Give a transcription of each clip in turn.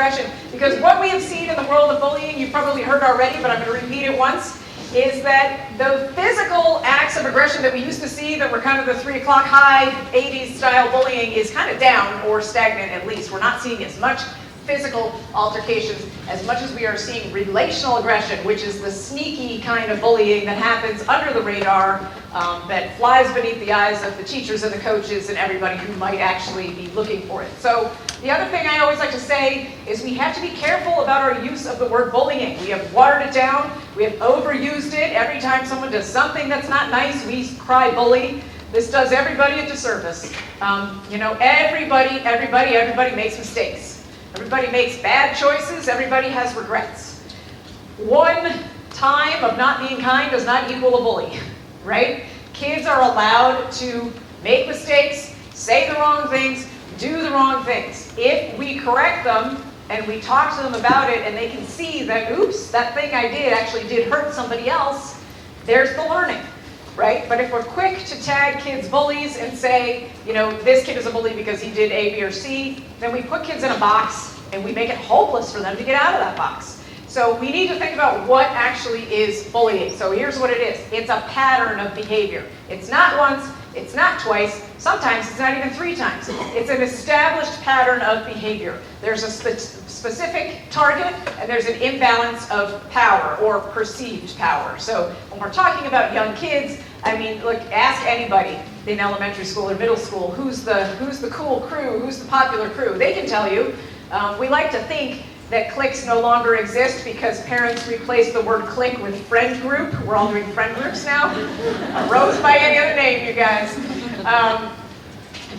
aggression. Because what we have seen in the world of bullying, you've probably heard already, but I'm going to repeat it once, is that the physical acts of aggression that we used to see that were kind of the 3 o'clock high 80s style bullying is kind of down, or stagnant at least. We're not seeing as much physical altercations as much as we are seeing relational aggression, which is the sneaky kind of bullying that happens under the radar, that flies beneath the eyes of the teachers and the coaches and everybody who might actually be looking for it. So the other thing I always like to say is we have to be careful about our use of the word bullying. We have watered it down, we have overused it. Every time someone does something that's not nice, we cry bully. This does everybody a disservice. Everybody makes mistakes. Everybody makes bad choices, everybody has regrets. One time of not being kind does not equal a bully, right? Kids are allowed to make mistakes, say the wrong things, do the wrong things. If we correct them and we talk to them about it and they can see that, oops, that thing I did actually did hurt somebody else, there's the learning. Right? But if we're quick to tag kids bullies and say, this kid is a bully because he did A, B, or C, then we put kids in a box and we make it hopeless for them to get out of that box. So we need to think about what actually is bullying. So here's what it is. It's a pattern of behavior. It's not once, it's not twice, sometimes it's not even 3 times. It's an established pattern of behavior. There's a specific target and there's an imbalance of power or perceived power. So when we're talking about young kids, look, ask anybody in elementary school or middle school, who's the cool crew, who's the popular crew? They can tell you. We like to think that cliques no longer exist because parents replaced the word clique with friend group. We're all doing friend groups now. Rose by any other name, you guys.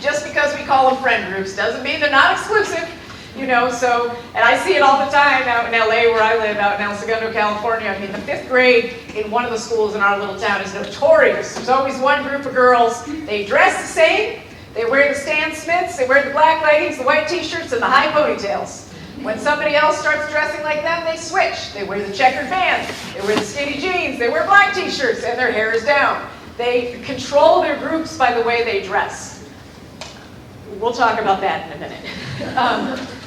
Just because we call them friend groups doesn't mean they're not exclusive. And I see it all the time out in LA where I live, out in El Segundo, California. The 5th grade in one of the schools in our little town is notorious. There's always one group of girls. They dress the same. They wear the Stan Smiths. They wear the black leggings, the white t-shirts, and the high ponytails. When somebody else starts dressing like them, they switch. They wear the checkered pants. They wear the skinny jeans. They wear black t-shirts, and their hair is down. They control their groups by the way they dress. We'll talk about that in a minute.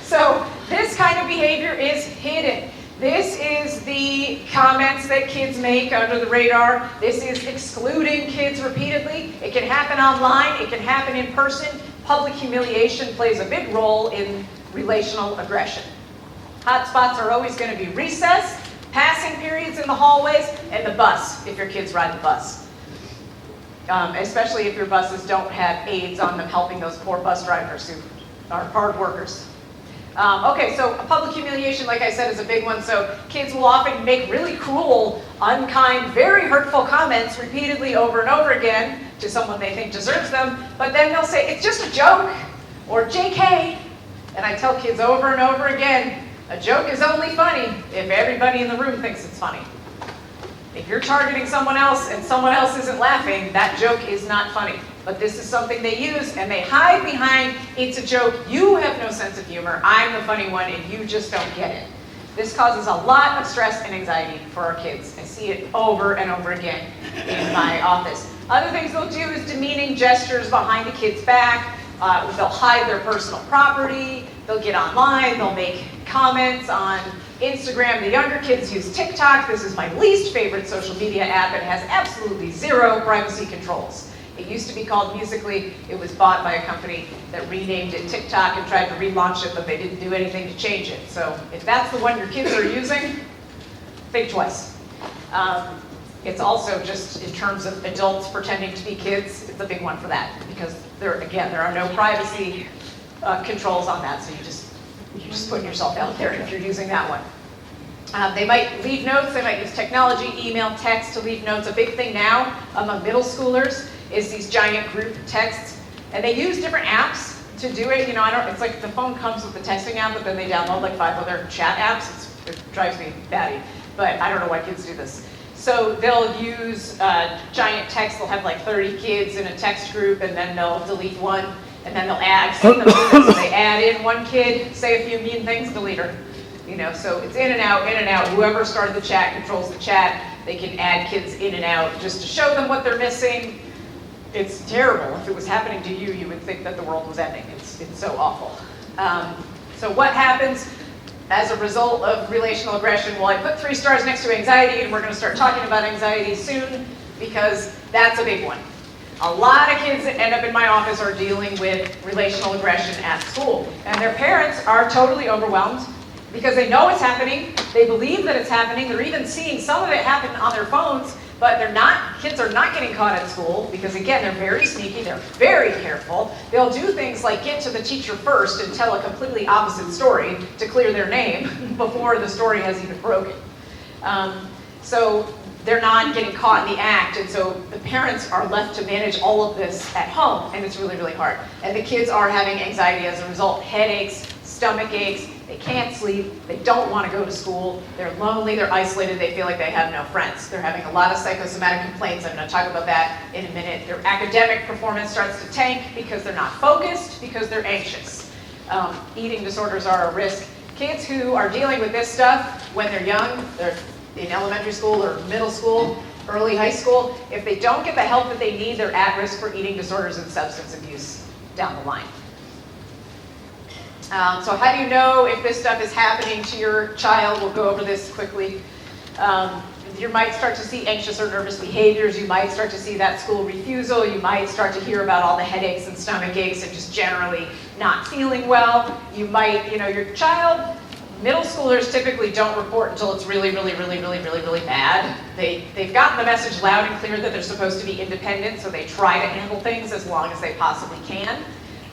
So this kind of behavior is hidden. This is the comments that kids make under the radar. This is excluding kids repeatedly. It can happen online. It can happen in person. Public humiliation plays a big role in relational aggression. Hotspots are always going to be recess, passing periods in the hallways, and the bus, if your kids ride the bus. Especially if your buses don't have aides on them helping those poor bus drivers who are hard workers. Okay, so public humiliation, like I said, is a big one. So kids will often make really cruel, unkind, very hurtful comments repeatedly over and over again to someone they think deserves them, but then they'll say, it's just a joke, or JK. And I tell kids over and over again, a joke is only funny if everybody in the room thinks it's funny. If you're targeting someone else and someone else isn't laughing, that joke is not funny. But this is something they use and they hide behind, it's a joke, you have no sense of humor, I'm the funny one and you just don't get it. This causes a lot of stress and anxiety for our kids. I see it over and over again in my office. Other things they'll do is demeaning gestures behind the kid's back. They'll hide their personal property, they'll get online, they'll make comments on Instagram. The younger kids use TikTok. This is my least favorite social media app. It has absolutely 0 privacy controls. It used to be called Musical.ly. It was bought by a company that renamed it TikTok and tried to relaunch it, but they didn't do anything to change it. So if that's the one your kids are using, think twice. It's also just in terms of adults pretending to be kids, it's a big one for that because there are no privacy controls on that. So you're just putting yourself out there if you're using that one. They might leave notes. They might use technology, email, text to leave notes. A big thing now among middle schoolers is these giant group texts, and they use different apps to do it. It's like the phone comes with the texting app, but then they download like 5 other chat apps. It drives me batty, but I don't know why kids do this. So they'll use giant text. They'll have like 30 kids in a text group, and then they'll delete one, and then they'll add. So they add in one kid, say a few mean things, delete her. So it's in and out, in and out. Whoever started the chat controls the chat. They can add kids in and out just to show them what they're missing. It's terrible. If it was happening to you, you would think that the world was ending. It's so awful. So what happens? as a result of relational aggression. Well, I put 3 stars next to anxiety, and we're going to start talking about anxiety soon, because that's a big one. A lot of kids that end up in my office are dealing with relational aggression at school, and their parents are totally overwhelmed because they know it's happening, they believe that it's happening, they're even seeing some of it happen on their phones, but kids are not getting caught at school because, again, they're very sneaky, they're very careful. They'll do things like get to the teacher first and tell a completely opposite story to clear their name before the story has even broken. So they're not getting caught in the act, and so the parents are left to manage all of this at home, and it's really, really hard. And the kids are having anxiety as a result, headaches, stomach aches, they can't sleep, they don't want to go to school, they're lonely, they're isolated, they feel like they have no friends. They're having a lot of psychosomatic complaints. I'm going to talk about that in a minute. Their academic performance starts to tank because they're not focused, because they're anxious. Eating disorders are a risk. Kids who are dealing with this stuff when they're young, they're in elementary school or middle school, early high school, if they don't get the help that they need, they're at risk for eating disorders and substance abuse down the line. So how do you know if this stuff is happening to your child? We'll go over this quickly. You might start to see anxious or nervous behaviors. You might start to see that school refusal. You might start to hear about all the headaches and stomach aches and just generally not feeling well. You might, your child, middle schoolers typically don't report until it's really, really, really, really, really, really bad. They've gotten the message loud and clear that they're supposed to be independent, so they try to handle things as long as they possibly can.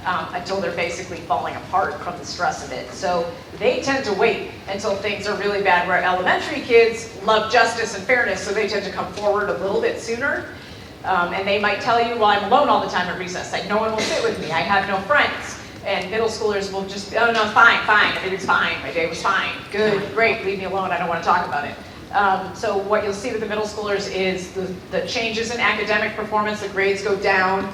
Until they're basically falling apart from the stress of it. So they tend to wait until things are really bad, where elementary kids love justice and fairness, so they tend to come forward a little bit sooner. And they might tell you, well, I'm alone all the time at recess. Like, no one will sit with me. I have no friends. And middle schoolers will just, oh, no, fine, everything's fine. My day was fine. Good, great, leave me alone. I don't want to talk about it. So what you'll see with the middle schoolers is the changes in academic performance. The grades go down.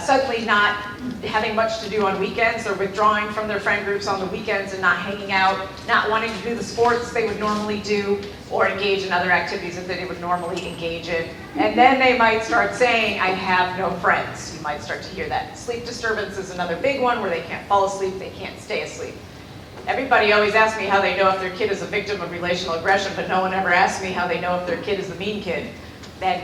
Suddenly not having much to do on weekends. They're withdrawing from their friend groups on the weekends and not hanging out, not wanting to do the sports they would normally do or engage in other activities that they would normally engage in. And then they might start saying, I have no friends. You might start to hear that. Sleep disturbance is another big one, where they can't fall asleep, they can't stay asleep. Everybody always asks me how they know if their kid is a victim of relational aggression, but no one ever asks me how they know if their kid is the mean kid. And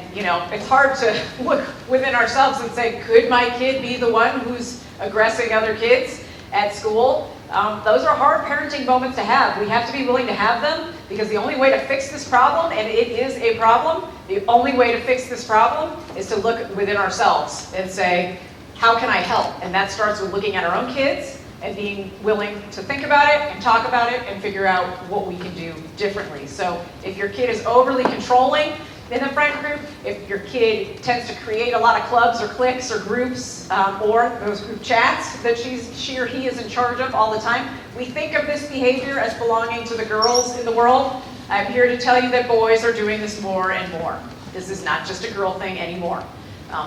it's hard to look within ourselves and say, could my kid be the one who's aggressing other kids at school? Those are hard parenting moments to have. We have to be willing to have them, because the only way to fix this problem, and it is a problem, the only way to fix this problem is to look within ourselves and say, how can I help? And that starts with looking at our own kids and being willing to think about it and talk about it and figure out what we can do differently. So if your kid is overly controlling in the friend group, if your kid tends to create a lot of clubs or cliques or groups, or those group chats that she or he is in charge of all the time, we think of this behavior as belonging to the girls in the world. I'm here to tell you that boys are doing this more and more. This is not just a girl thing anymore.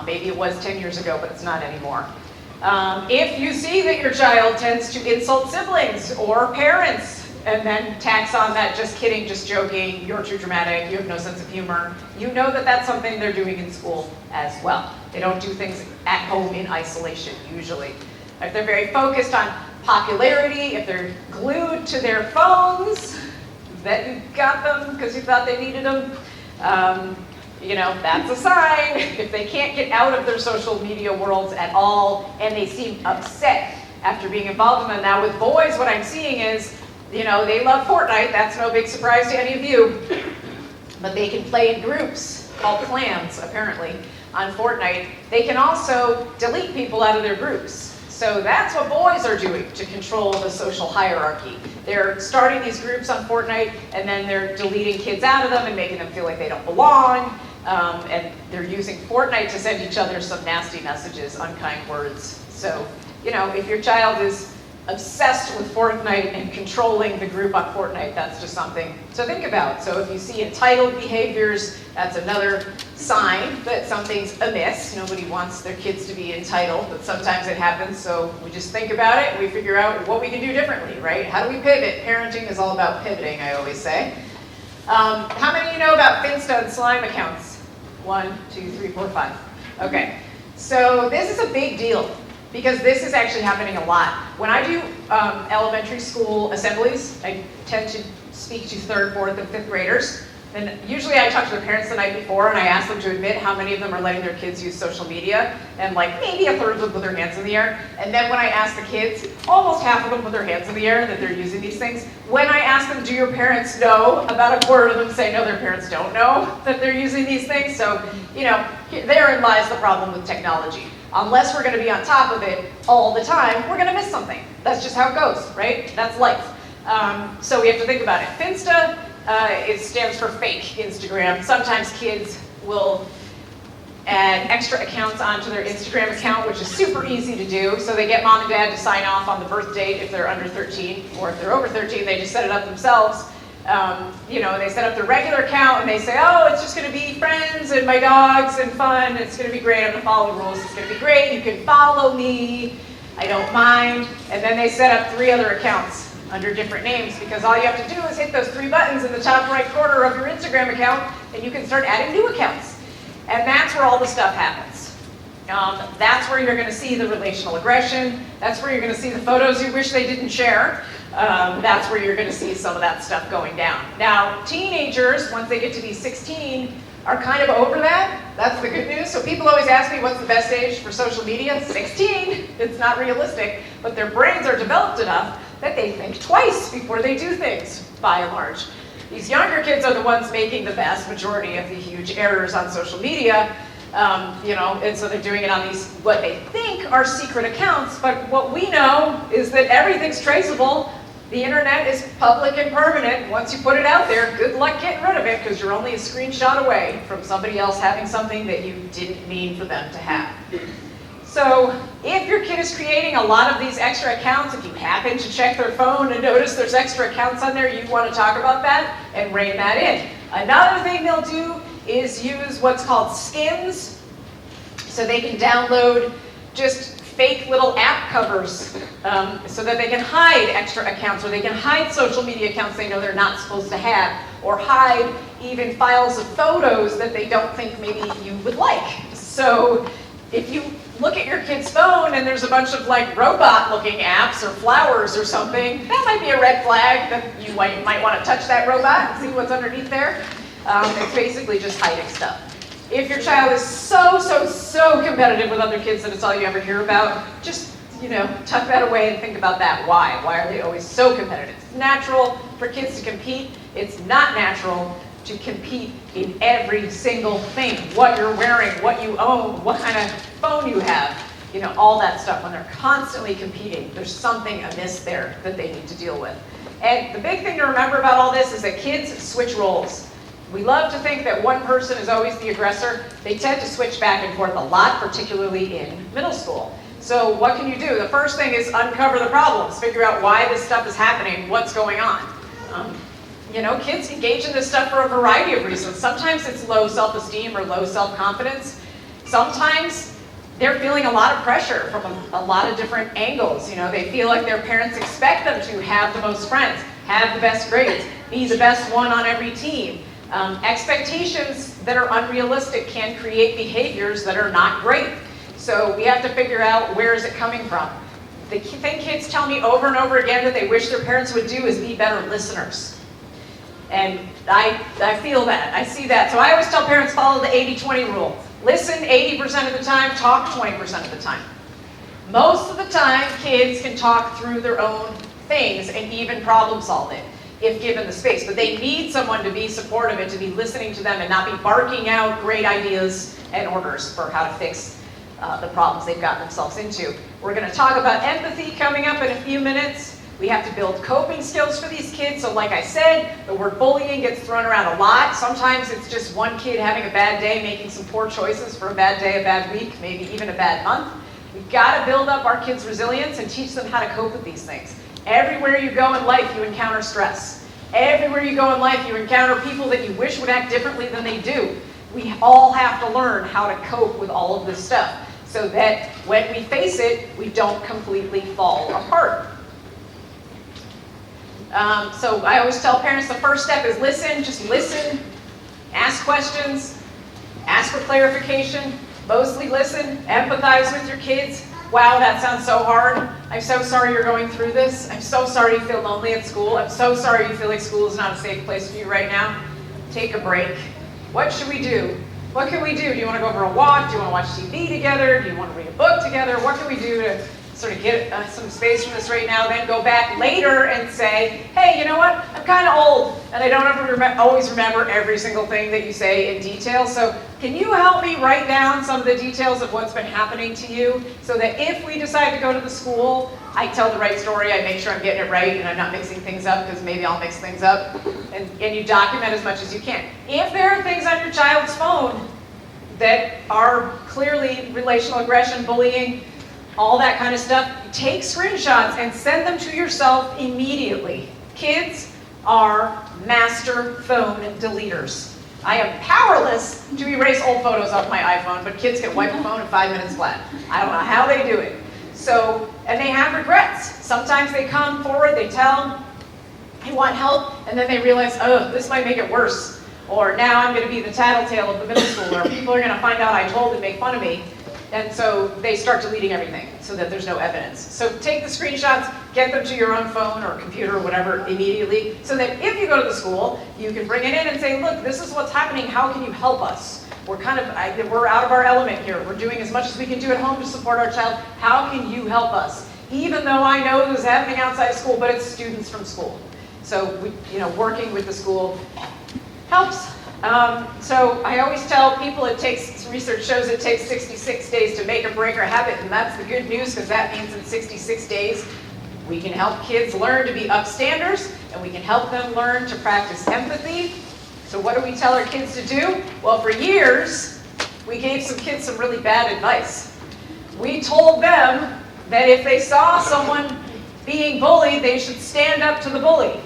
Maybe it was 10 years ago, but it's not anymore. If you see that your child tends to insult siblings or parents, and then tax on that, just kidding, just joking, you're too dramatic, you have no sense of humor, you know that that's something they're doing in school as well. They don't do things at home in isolation, usually. If they're very focused on popularity, if they're glued to their phones, that you got them because you thought they needed them, that's a sign. If they can't get out of their social media worlds at all, and they seem upset after being involved in them. Now with boys, what I'm seeing is, they love Fortnite, that's no big surprise to any of you, but they can play in groups called clans, apparently, on Fortnite. They can also delete people out of their groups. So that's what boys are doing to control the social hierarchy. They're starting these groups on Fortnite, and then they're deleting kids out of them and making them feel like they don't belong, and they're using Fortnite to send each other some nasty messages, unkind words. So, if your child is obsessed with Fortnite and controlling the group on Fortnite, that's just something to think about. So if you see entitled behaviors, that's another sign that something's amiss. Nobody wants their kids to be entitled, but sometimes it happens, so we just think about it and we figure out what we can do differently, right? How do we pivot? Parenting is all about pivoting, I always say. How many of you know about Finsta and slime accounts? 1, 2, 3, 4, 5. Okay, so this is a big deal, because this is actually happening a lot. When I do elementary school assemblies, I tend to speak to 3rd, 4th, and 5th graders. And usually I talk to their parents the night before and I ask them to admit how many of them are letting their kids use social media, and like maybe a third of them put their hands in the air. And then when I ask the kids, almost half of them put their hands in the air that they're using these things. When I ask them, do your parents know, about a quarter of them say no, their parents don't know that they're using these things. So, you know, therein lies the problem with technology. Unless we're going to be on top of it all the time, we're going to miss something. That's just how it goes, right? That's life. So we have to think about it. Finsta, it stands for fake Instagram. Sometimes kids will add extra accounts onto their Instagram account, which is super easy to do. So they get mom and dad to sign off on the birth date if they're under 13, or if they're over 13, they just set it up themselves. You know, they set up their regular account and they say, oh, it's just going to be friends and my dogs and fun. It's going to be great. I'm going to follow the rules. It's going to be great. You can follow me. I don't mind. And then they set up 3 other accounts under different names, because all you have to do is hit those 3 buttons in the top right corner of your Instagram account and you can start adding new accounts. And that's where all the stuff happens. That's where you're going to see the relational aggression. That's where you're going to see the photos you wish they didn't share. That's where you're going to see some of that stuff going down. Now, teenagers, once they get to be 16, are kind of over that. That's the good news. So people always ask me, what's the best age for social media? 16. It's not realistic, but their brains are developed enough that they think twice before they do things, by and large. These younger kids are the ones making the vast majority of the huge errors on social media, you know, and so they're doing it on these, what they think are secret accounts, but what we know is that everything's traceable. The internet is public and permanent. Once you put it out there, good luck getting rid of it, because you're only a screenshot away from somebody else having something that you didn't mean for them to have. So if your kid is creating a lot of these extra accounts, if you happen to check their phone and notice there's extra accounts on there, you want to talk about that and rein that in. Another thing they'll do is use what's called skins. So they can download just fake little app covers so that they can hide extra accounts, or they can hide social media accounts they know they're not supposed to have, or hide even files of photos that they don't think maybe you would like. So if you look at your kid's phone and there's a bunch of like robot-looking apps or flowers or something, that might be a red flag that you might want to touch that robot and see what's underneath there. It's basically just hiding stuff. If your child is so competitive with other kids that it's all you ever hear about, just, you know, tuck that away and think about that. Why? Why are they always so competitive? It's natural for kids to compete. It's not natural to compete in every single thing. What you're wearing, what you own, what kind of phone you have, you know, all that stuff. When they're constantly competing, there's something amiss there that they need to deal with. And the big thing to remember about all this is that kids switch roles. We love to think that one person is always the aggressor. They tend to switch back and forth a lot, particularly in middle school. So what can you do? The first thing is uncover the problems. Figure out why this stuff is happening, what's going on. You know, kids engage in this stuff for a variety of reasons. Sometimes it's low self-esteem or low self-confidence. Sometimes they're feeling a lot of pressure from a lot of different angles. You know, they feel like their parents expect them to have the most friends, have the best grades, be the best one on every team. Expectations that are unrealistic can create behaviors that are not great. So we have to figure out, where is it coming from? The thing kids tell me over and over again that they wish their parents would do is be better listeners. And I feel that, I see that. So I always tell parents, follow the 80-20 rule. Listen 80% of the time, talk 20% of the time. Most of the time, kids can talk through their own things and even problem solve it, if given the space. But they need someone to be supportive and to be listening to them and not be barking out great ideas and orders for how to fix the problems they've gotten themselves into. We're going to talk about empathy coming up in a few minutes. We have to build coping skills for these kids. So like I said, the word bullying gets thrown around a lot. Sometimes it's just one kid having a bad day, making some poor choices for a bad day, a bad week, maybe even a bad month. We've got to build up our kids' resilience and teach them how to cope with these things. Everywhere you go in life, you encounter stress. Everywhere you go in life, you encounter people that you wish would act differently than they do. We all have to learn how to cope with all of this stuff so that when we face it, we don't completely fall apart. So I always tell parents the first step is listen, just listen, ask questions, ask for clarification. Mostly listen, empathize with your kids. Wow, that sounds so hard. I'm so sorry you're going through this. I'm so sorry you feel lonely at school. I'm so sorry you feel like school is not a safe place for you right now. Take a break. What should we do? What can we do? Do you want to go for a walk? Do you want to watch TV together? Do you want to read a book together? What can we do to sort of get some space from this right now, then go back later and say, hey, you know what? I'm kind of old, and I don't always remember every single thing that you say in detail, so can you help me write down some of the details of what's been happening to you, so that if we decide to go to the school, I tell the right story, I make sure I'm getting it right, and I'm not mixing things up, because maybe I'll mix things up, and you document as much as you can. If there are things on your child's phone that are clearly relational aggression, bullying, all that kind of stuff, take screenshots and send them to yourself immediately. Kids are master phone deleters. I am powerless to erase old photos off my iPhone, but kids can wipe a phone in 5 minutes flat. I don't know how they do it. So, and they have regrets. Sometimes they come forward, they tell, I want help, and then they realize, oh, this might make it worse. Or now I'm going to be the tattletale of the middle school, or people are going to find out I told and make fun of me. And so they start deleting everything so that there's no evidence. So take the screenshots, get them to your own phone or computer or whatever immediately, so that if you go to the school, you can bring it in and say, look, this is what's happening, how can you help us? We're out of our element here. We're doing as much as we can do at home to support our child. How can you help us? Even though I know this is happening outside of school, but it's students from school. So working with the school helps. So I always tell people research shows it takes 66 days to make or break a habit, and that's the good news, because that means in 66 days we can help kids learn to be upstanders, and we can help them learn to practice empathy. So what do we tell our kids to do? Well, for years, we gave some kids some really bad advice. We told them that if they saw someone being bullied, they should stand up to the bully.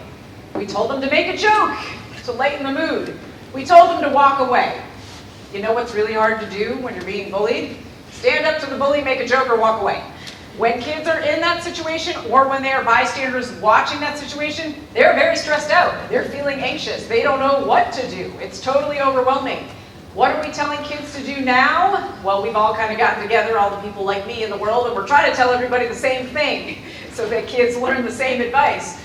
We told them to make a joke to lighten the mood. We told them to walk away. You know what's really hard to do when you're being bullied? Stand up to the bully, make a joke, or walk away. When kids are in that situation, or when they are bystanders watching that situation, they're very stressed out. They're feeling anxious. They don't know what to do. It's totally overwhelming. What are we telling kids to do now? Well, we've all kind of gotten together, all the people like me in the world, and we're trying to tell everybody the same thing so that kids learn the same advice,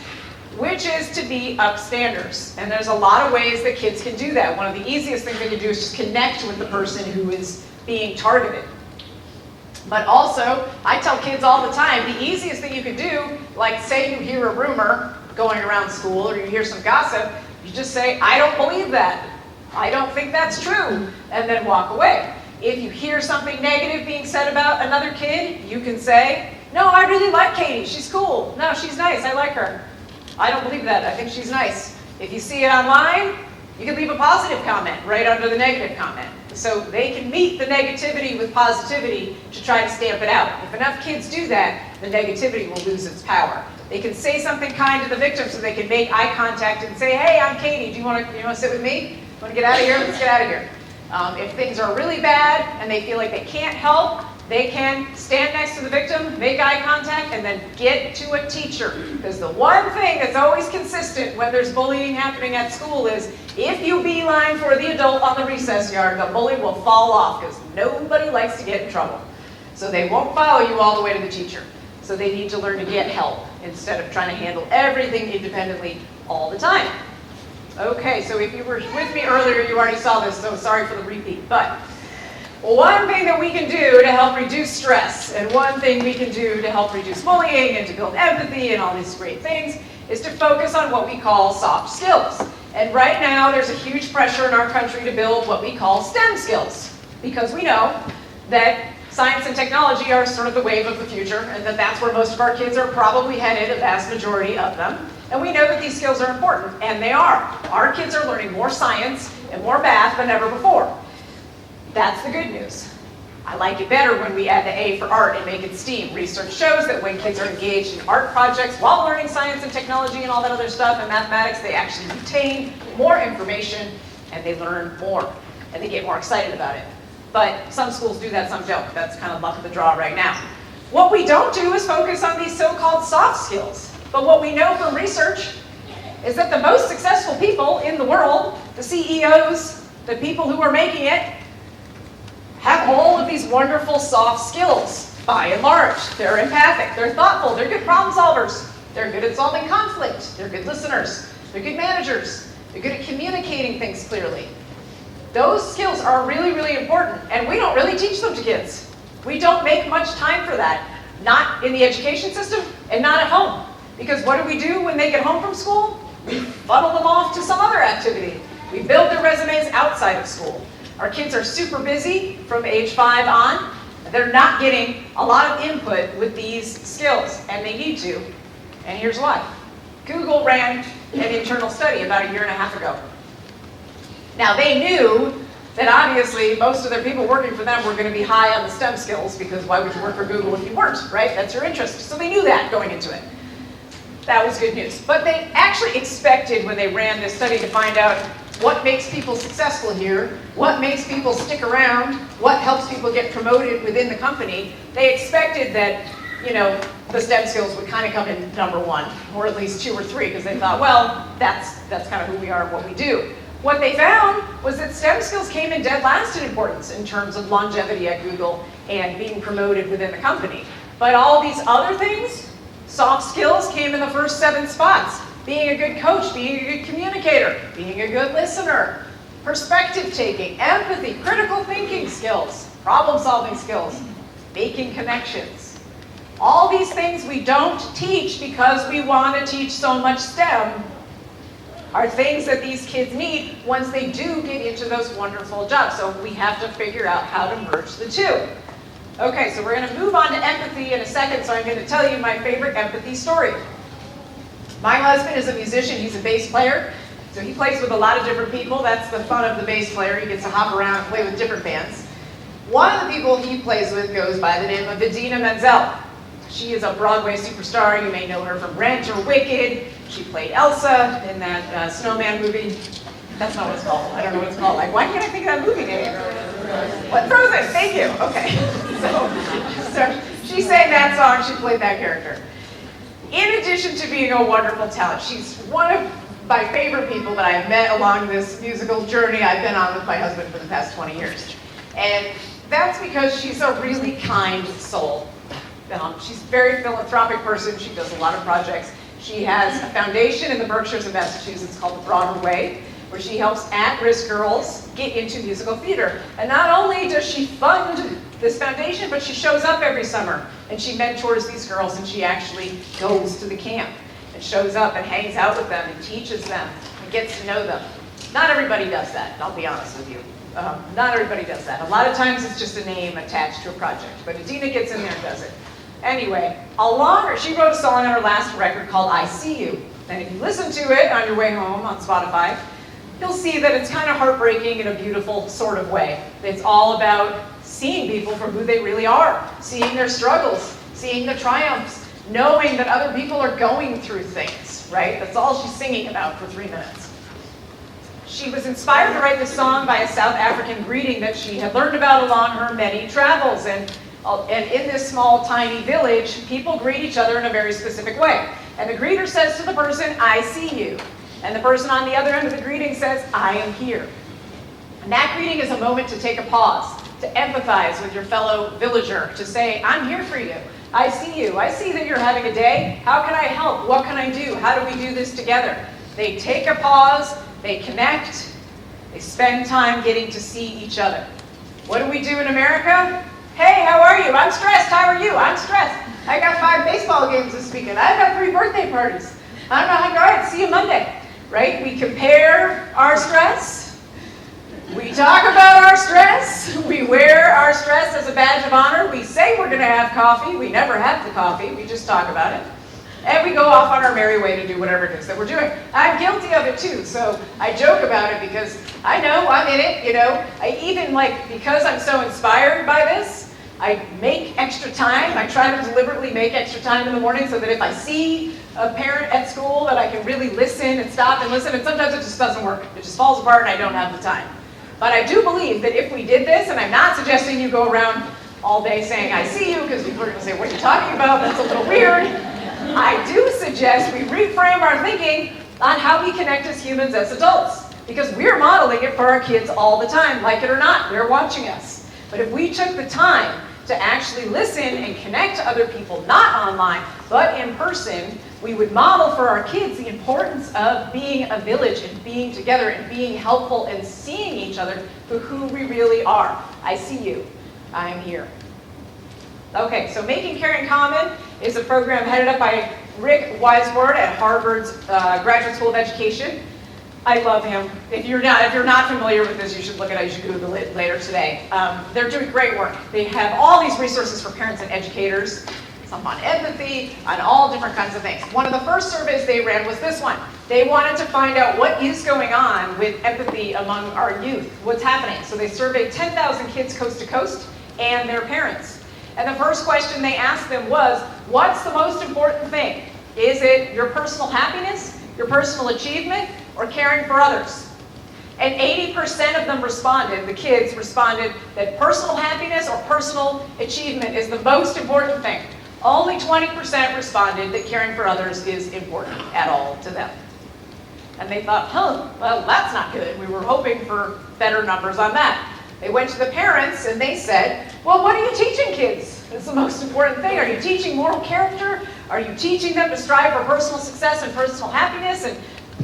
which is to be upstanders. And there's a lot of ways that kids can do that. One of the easiest things they can do is just connect with the person who is being targeted. But also, I tell kids all the time, the easiest thing you can do, like say you hear a rumor going around school, or you hear some gossip, you just say, I don't believe that. I don't think that's true, and then walk away. If you hear something negative being said about another kid, you can say, no, I really like Katie, she's cool. No, she's nice, I like her. I don't believe that, I think she's nice. If you see it online, you can leave a positive comment right under the negative comment. So they can meet the negativity with positivity to try to stamp it out. If enough kids do that, the negativity will lose its power. They can say something kind to the victim so they can make eye contact and say, hey, I'm Katie, do you want to sit with me? Want to get out of here? Let's get out of here. If things are really bad and they feel like they can't help, they can stand next to the victim, make eye contact, and then get to a teacher. Because the one thing that's always consistent when there's bullying happening at school is, if you beeline for the adult on the recess yard, the bully will fall off, because nobody likes to get in trouble. So they won't follow you all the way to the teacher. So they need to learn to get help instead of trying to handle everything independently all the time. Okay, so if you were with me earlier, you already saw this, so sorry for the repeat. But one thing that we can do to help reduce stress, and one thing we can do to help reduce bullying and to build empathy and all these great things, is to focus on what we call soft skills. And right now, there's a huge pressure in our country to build what we call STEM skills, because we know that science and technology are sort of the wave of the future, and that that's where most of our kids are probably headed, a vast majority of them. And we know that these skills are important, and they are. Our kids are learning more science and more math than ever before. That's the good news. I like it better when we add the A for art and make it STEAM. Research shows that when kids are engaged in art projects while learning science and technology and all that other stuff and mathematics, they actually retain more information and they learn more and they get more excited about it. But some schools do that, some don't. That's kind of luck of the draw right now. What we don't do is focus on these so-called soft skills. But what we know from research is that the most successful people in the world, the CEOs, the people who are making it, have all of of these wonderful soft skills, by and large. They're empathic, they're thoughtful, they're good problem solvers, they're good at solving conflict, they're good listeners, they're good managers, they're good at communicating things clearly. Those skills are really, really important, and we don't really teach them to kids. We don't make much time for that, not in the education system and not at home. Because what do we do when they get home from school? We funnel them off to some other activity. We build their resumes outside of school. Our kids are super busy from age 5 on. They're not getting a lot of input with these skills, and they need to. And here's why. Google ran an internal study about 1.5 years ago. Now, they knew that obviously most of their people working for them were going to be high on the STEM skills, because why would you work for Google if you weren't, right? That's your interest. So they knew that going into it. That was good news. But they actually expected, when they ran this study, to find out what makes people successful here, what makes people stick around, what helps people get promoted within the company. They expected that, the STEM skills would kind of come in number 1, or at least 2 or 3, because they thought, well, that's kind of who we are and what we do. What they found was that STEM skills came in dead last in importance in terms of longevity at Google and being promoted within the company. But all these other things, soft skills, came in the first 7 spots. Being a good coach, being a good communicator, being a good listener, perspective taking, empathy, critical thinking skills, problem solving skills, making connections. All these things we don't teach because we want to teach so much STEM are things that these kids need once they do get into those wonderful jobs. So we have to figure out how to merge the two. Okay, so we're going to move on to empathy in a second, so I'm going to tell you my favorite empathy story. My husband is a musician, he's a bass player, so he plays with a lot of different people. That's the fun of the bass player, he gets to hop around and play with different bands. One of the people he plays with goes by the name of Idina Menzel. She is a Broadway superstar. You may know her from Rent or Wicked. She played Elsa in that Snowman movie. That's not what it's called. I don't know what it's called. Like, why can't I think of that movie name? What? Frozen. Thank you. Okay. So she sang that song. She played that character. In addition to being a wonderful talent, she's one of my favorite people that I've met along this musical journey I've been on with my husband for the past 20 years. And that's because she's a really kind soul. She's a very philanthropic person. She does a lot of projects. She has a foundation in the Berkshires of Massachusetts called The Broader Way, where she helps at-risk girls get into musical theater. And not only does she fund this foundation, but she shows up every summer and she mentors these girls, and she actually goes to the camp and shows up and hangs out with them and teaches them and gets to know them. Not everybody does that, I'll be honest with you. Not everybody does that. A lot of times it's just a name attached to a project, but Idina gets in there and does it. Anyway, she wrote a song on her last record called I See You. And if you listen to it on your way home on Spotify, you'll see that it's kind of heartbreaking in a beautiful sort of way. It's all about seeing people for who they really are, seeing their struggles, seeing the triumphs, knowing that other people are going through things, right? That's all she's singing about for 3 minutes. She was inspired to write this song by a South African greeting that she had learned about along her many travels. And in this small, tiny village, people greet each other in a very specific way. And the greeter says to the person, I see you. And the person on the other end of the greeting says, I am here. And that greeting is a moment to take a pause, to empathize with your fellow villager, to say, I'm here for you. I see you. I see that you're having a day. How can I help? What can I do? How do we do this together? They take a pause, they connect, they spend time getting to see each other. What do we do in America? Hey, how are you? I'm stressed. How are you? I'm stressed. I got 5 baseball games this weekend. I've got 3 birthday parties. I don't know how to go. All right, see you Monday. Right? We compare our stress. We talk about our stress. We wear our stress as a badge of honor. We say we're going to have coffee. We never have the coffee. We just talk about it. And we go off on our merry way to do whatever it is that we're doing. I'm guilty of it too, so I joke about it because I know I'm in it, I even because I'm so inspired by this, I make extra time. I try to deliberately make extra time in the morning so that if I see a parent at school that I can really listen and stop and listen, and sometimes it just doesn't work. It just falls apart and I don't have the time. But I do believe that if we did this, and I'm not suggesting you go around all day saying, I see you, because people are going to say, what are you talking about? That's a little weird. I do suggest we reframe our thinking on how we connect as humans as adults, because we're modeling it for our kids all the time, like it or not. They're watching us. But if we took the time to actually listen and connect to other people, not online, but in person, we would model for our kids the importance of being a village and being together and being helpful and seeing each other for who we really are. I see you. I am here. Okay, so Making Caring Common is a program headed up by Rick Weisword at Harvard's Graduate School of Education. I love him. If you're not familiar with this, you should look it up. You should Google it later today. They're doing great work. They have all these resources for parents and educators, some on empathy, on all different kinds of things. One of the first surveys they ran was this one. They wanted to find out what is going on with empathy among our youth, what's happening. So they surveyed 10,000 kids coast to coast and their parents. And the first question they asked them was, what's the most important thing? Is it your personal happiness, your personal achievement, or caring for others? And 80% of them responded, the kids responded, that personal happiness or personal achievement is the most important thing. Only 20% responded that caring for others is important at all to them. And they thought, well, that's not good. We were hoping for better numbers on that. They went to the parents and they said, well, what are you teaching kids? That's the most important thing. Are you teaching moral character? Are you teaching them to strive for personal success and personal happiness? And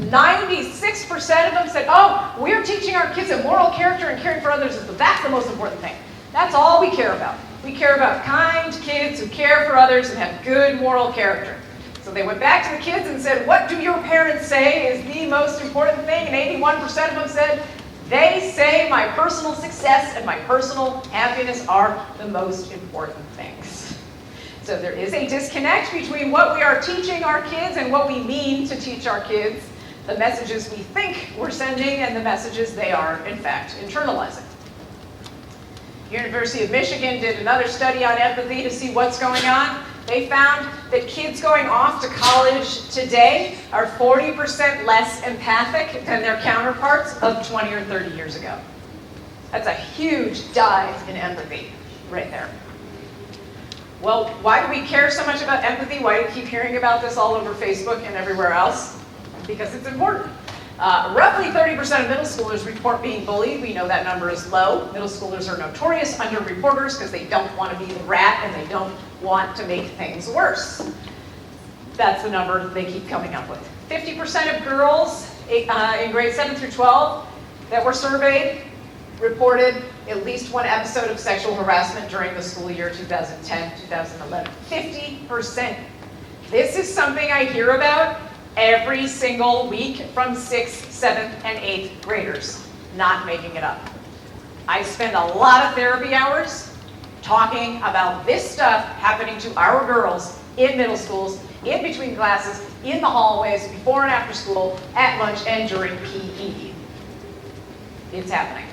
96% of them said, oh, we're teaching our kids that moral character and caring for others, that's the most important thing. That's all we care about. We care about kind kids who care for others and have good moral character. So they went back to the kids and said, what do your parents say is the most important thing? And 81% of them said, they say my personal success and my personal happiness are the most important things. So there is a disconnect between what we are teaching our kids and what we mean to teach our kids, the messages we think we're sending and the messages they are, in fact, internalizing. University of Michigan did another study on empathy to see what's going on. They found that kids going off to college today are 40% less empathic than their counterparts of 20 or 30 years ago. That's a huge dive in empathy right there. Well, why do we care so much about empathy? Why do we keep hearing about this all over Facebook and everywhere else? Because it's important. Roughly 30% of middle schoolers report being bullied. We know that number is low. Middle schoolers are notorious underreporters because they don't want to be the rat and they don't want to make things worse. That's the number they keep coming up with. 50% of girls in grades 7 through 12 that were surveyed reported at least one episode of sexual harassment during the school year 2010-2011. 50%. This is something I hear about every single week from 6th, 7th, and 8th graders. Not making it up. I spend a lot of therapy hours talking about this stuff happening to our girls in middle schools, in between classes, in the hallways, before and after school, at lunch, and during PE. It's happening.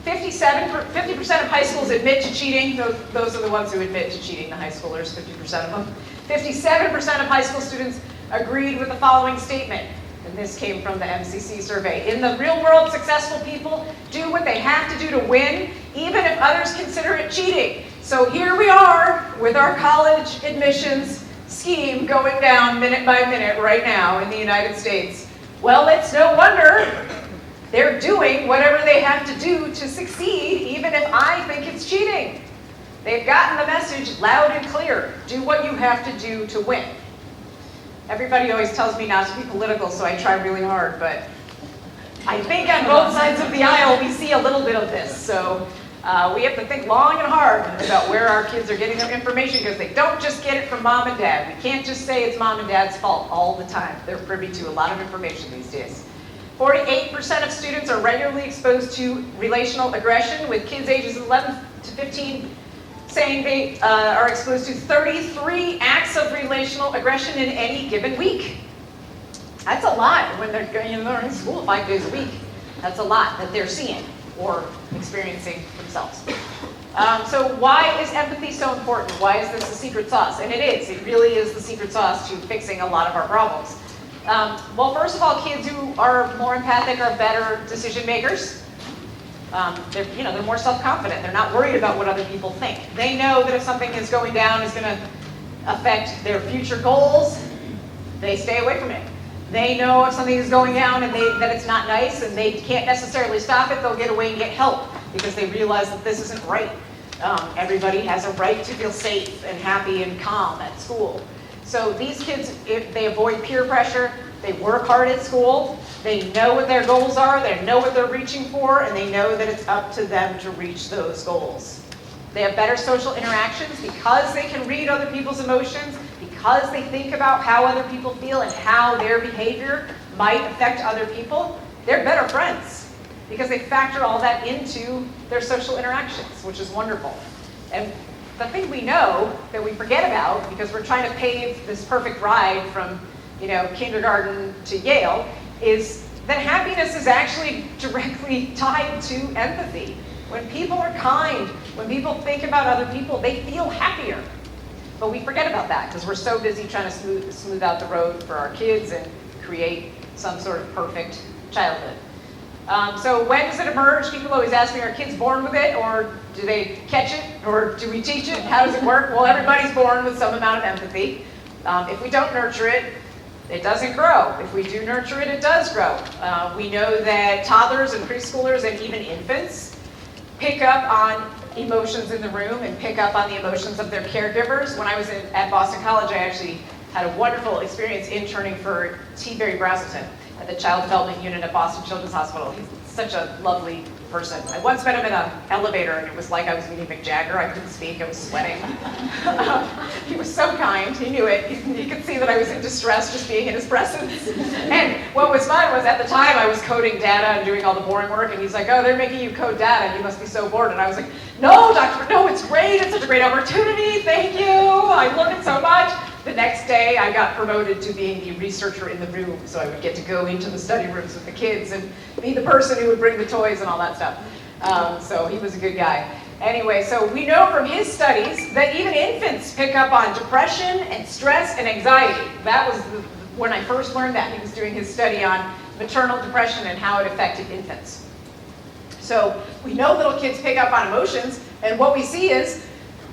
50% of high schools admit to cheating. Those are the ones who admit to cheating, the high schoolers, 50% of them. 57% of high school students agreed with the following statement, and this came from the MCC survey. In the real world, successful people do what they have to do to win, even if others consider it cheating. So here we are with our college admissions scheme going down minute by minute right now in the United States. Well, it's no wonder they're doing whatever they have to do to succeed, even if I think it's cheating. They've gotten the message loud and clear. Do what you have to do to win. Everybody always tells me not to be political, so I try really hard, but I think on both sides of the aisle we see a little bit of this. So we have to think long and hard about where our kids are getting their information, because they don't just get it from mom and dad. We can't just say it's mom and dad's fault all the time. They're privy to a lot of information these days. 48% of students are regularly exposed to relational aggression, with kids ages 11 to 15 saying they are exposed to 33 acts of relational aggression in any given week. That's a lot when they're in school 5 days a week. That's a lot that they're seeing or experiencing themselves. So why is empathy so important? Why is this the secret sauce? And it is. It really is the secret sauce to fixing a lot of our problems. Well, first of all, kids who are more empathic are better decision makers. They're more self-confident. They're not worried about what other people think. They know that if something is going down is going to affect their future goals, they stay away from it. They know if something is going down and that it's not nice and they can't necessarily stop it, they'll get away and get help. because they realize that this isn't right. Everybody has a right to feel safe and happy and calm at school. So these kids, if they avoid peer pressure, they work hard at school, they know what their goals are, they know what they're reaching for, and they know that it's up to them to reach those goals. They have better social interactions because they can read other people's emotions, because they think about how other people feel and how their behavior might affect other people. They're better friends because they factor all that into their social interactions, which is wonderful. And the thing we know that we forget about, because we're trying to pave this perfect ride from kindergarten to Yale, is that happiness is actually directly tied to empathy. When people are kind, when people think about other people, they feel happier. But we forget about that because we're so busy trying to smooth out the road for our kids and create some sort of perfect childhood. So when does it emerge? People always ask me, are kids born with it, or do they catch it, or do we teach it? How does it work? Well, everybody's born with some amount of empathy. If we don't nurture it, it doesn't grow. If we do nurture it, it does grow. We know that toddlers and preschoolers and even infants pick up on emotions in the room and pick up on the emotions of their caregivers. When I was at Boston College, I actually had a wonderful experience interning for T. Barry Brazelton at the Child Development Unit at Boston Children's Hospital. He's such a lovely person. I once met him in an elevator, and it was like I was meeting Mick Jagger. I couldn't speak, I was sweating. He was so kind, he knew it. He could see that I was in distress just being in his presence. And what was fun was, at the time, I was coding data and doing all the boring work, and he's like, oh, they're making you code data, you must be so bored. And I was like, no, doctor, no, it's great, it's such a great opportunity, thank you, I love it so much. The next day, I got promoted to being the researcher in the room, so I would get to go into the study rooms with the kids and be the person who would bring the toys and all that stuff. So he was a good guy. Anyway, so we know from his studies that even infants pick up on depression and stress and anxiety. That was when I first learned that. He was doing his study on maternal depression and how it affected infants. So we know little kids pick up on emotions, and what we see is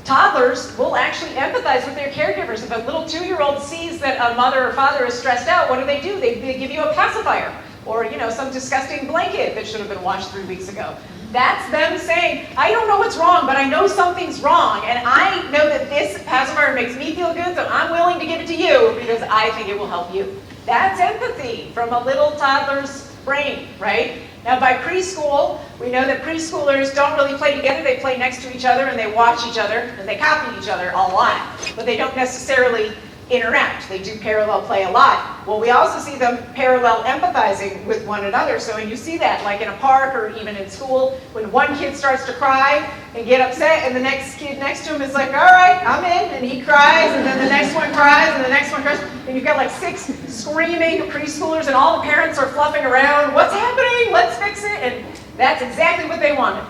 toddlers will actually empathize with their caregivers. If a little 2-year-old sees that a mother or father is stressed out, what do? They give you a pacifier, or some disgusting blanket that should have been washed 3 weeks ago. That's them saying, I don't know what's wrong, but I know something's wrong, and I know that this pacifier makes me feel good, so I'm willing to give it to you because I think it will help you. That's empathy from a little toddler's brain, right? Now, by preschool, we know that preschoolers don't really play together. They play next to each other, and they watch each other, and they copy each other a lot. But they don't necessarily interact. They do parallel play a lot. Well, we also see them parallel empathizing with one another. So when you see that, like in a park or even in school, when one kid starts to cry and get upset, and the next kid next to him is like, all right, I'm in, and he cries, and then the next one cries, and the next one cries, and you've got like 6 screaming preschoolers, and all the parents are fluffing around, what's happening? Let's fix it. And that's exactly what they wanted.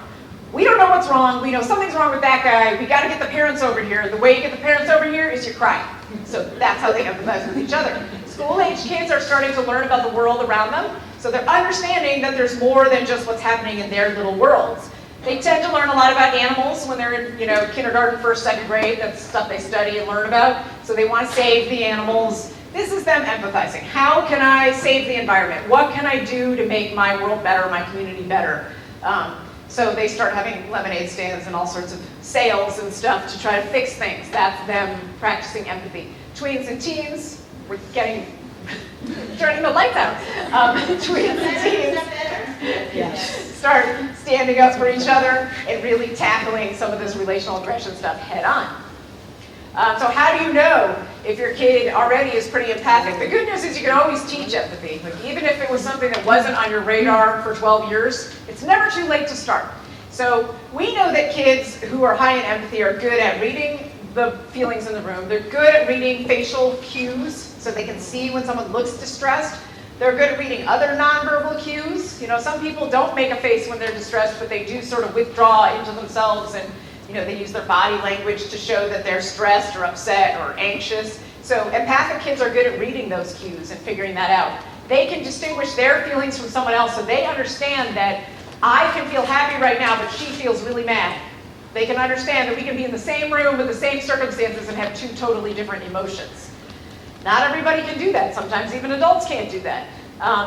We don't know what's wrong. We know something's wrong with that guy. We got to get the parents over here. The way you get the parents over here is you cry. So that's how they empathize with each other. School-age kids are starting to learn about the world around them. So they're understanding that there's more than just what's happening in their little worlds. They tend to learn a lot about animals when they're in kindergarten, 1st, 2nd grade. That's stuff they study and learn about. So they want to save the animals. This is them empathizing. How can I save the environment? What can I do to make my world better, my community better? So they start having lemonade stands and all sorts of sales and stuff to try to fix things. That's them practicing empathy. Tweens and teens, we're turning the lights out. Tweens and teens start standing up for each other and really tackling some of this relational aggression stuff head on. So how do you know if your kid already is pretty empathic? The good news is you can always teach empathy. Like, even if it was something that wasn't on your radar for 12 years, it's never too late to start. So we know that kids who are high in empathy are good at reading the feelings in the room. They're good at reading facial cues, so they can see when someone looks distressed. They're good at reading other nonverbal cues. Some people don't make a face when they're distressed, but they do sort of withdraw into themselves, and they use their body language to show that they're stressed or upset or anxious. So empathic kids are good at reading those cues and figuring that out. They can distinguish their feelings from someone else, so they understand that I can feel happy right now, but she feels really mad. They can understand that we can be in the same room with the same circumstances and have 2 totally different emotions. Not everybody can do that. Sometimes even adults can't do that.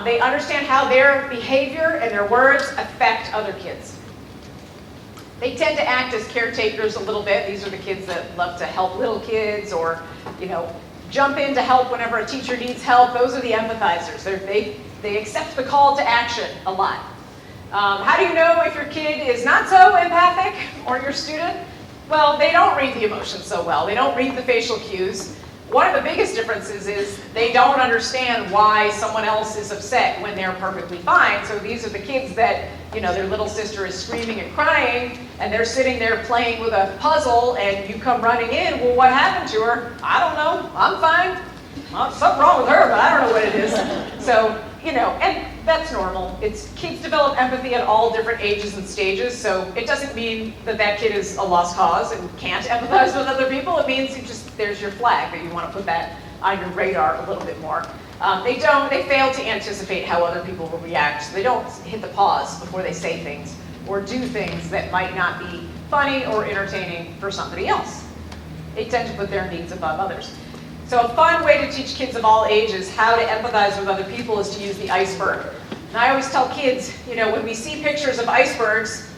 They understand how their behavior and their words affect other kids. They tend to act as caretakers a little bit. These are the kids that love to help little kids or, jump in to help whenever a teacher needs help. Those are the empathizers. They accept the call to action a lot. How do you know if your kid is not so empathic or your student? Well, they don't read the emotions so well. They don't read the facial cues. One of the biggest differences is they don't understand why someone else is upset when they're perfectly fine. So these are the kids that, their little sister is screaming and crying, and they're sitting there playing with a puzzle, and you come running in, well, what happened to her? I don't know, I'm fine. Well, something wrong with her, but I don't know what it is. So, and that's normal. Kids develop empathy at all different ages and stages, so it doesn't mean that kid is a lost cause and can't empathize with other people. It means there's your flag that you want to put that on your radar a little bit more. They fail to anticipate how other people will react. So they don't hit the pause before they say things or do things that might not be funny or entertaining for somebody else. They tend to put their needs above others. So a fun way to teach kids of all ages how to empathize with other people is to use the iceberg. And I always tell kids, when we see pictures of icebergs,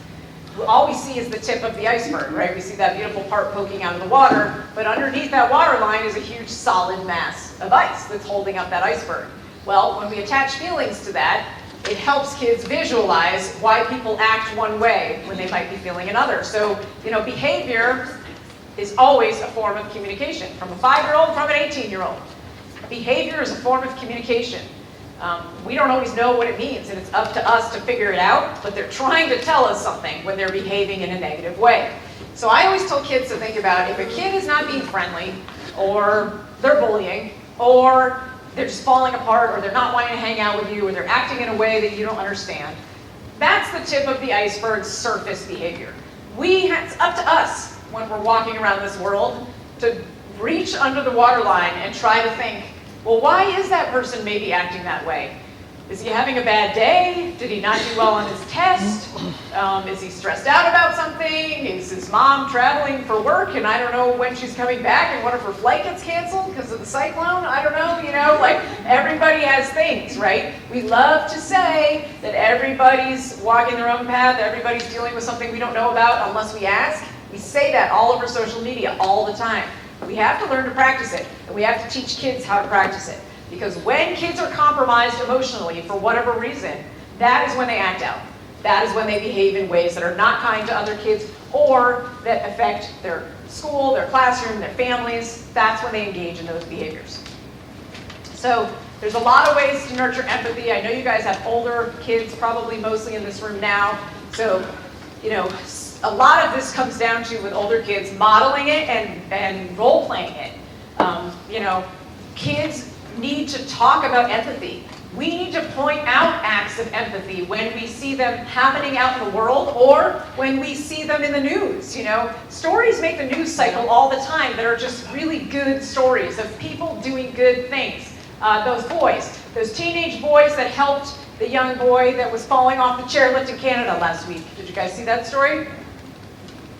all we see is the tip of the iceberg, right? We see that beautiful part poking out of the water, but underneath that water line is a huge solid mass of ice that's holding up that iceberg. Well, when we attach feelings to that, it helps kids visualize why people act one way when they might be feeling another. So, behavior is always a form of communication, from a 5-year-old, from an 18-year-old. Behavior is a form of communication. We don't always know what it means, and it's up to us to figure it out, but they're trying to tell us something when they're behaving in a negative way. So I always tell kids to think about if a kid is not being friendly, or they're bullying, or they're just falling apart, or they're not wanting to hang out with you, or they're acting in a way that you don't understand, that's the tip of the iceberg's surface behavior. It's up to us when we're walking around this world to reach under the waterline and try to think, well, why is that person maybe acting that way? Is he having a bad day? Did he not do well on his test? Is he stressed out about something? Is his mom traveling for work and I don't know when she's coming back and what if her flight gets canceled because of the cyclone? I don't know, everybody has things, right? We love to say that everybody's walking their own path, everybody's dealing with something we don't know about unless we ask. We say that all over social media all the time. We have to learn to practice it, and we have to teach kids how to practice it. Because when kids are compromised emotionally for whatever reason, that is when they act out. That is when they behave in ways that are not kind to other kids or that affect their school, their classroom, their families. That's when they engage in those behaviors. So there's a lot of ways to nurture empathy. I know you guys have older kids, probably mostly in this room now. So, a lot of this comes down to, with older kids, modeling it and role-playing it. Kids need to talk about empathy. We need to point out acts of empathy when we see them happening out in the world or when we see them in the news. Stories make the news cycle all the time that are just really good stories of people doing good things. Those teenage boys that helped the young boy that was falling off the chairlift in Canada last week. Did you guys see that story?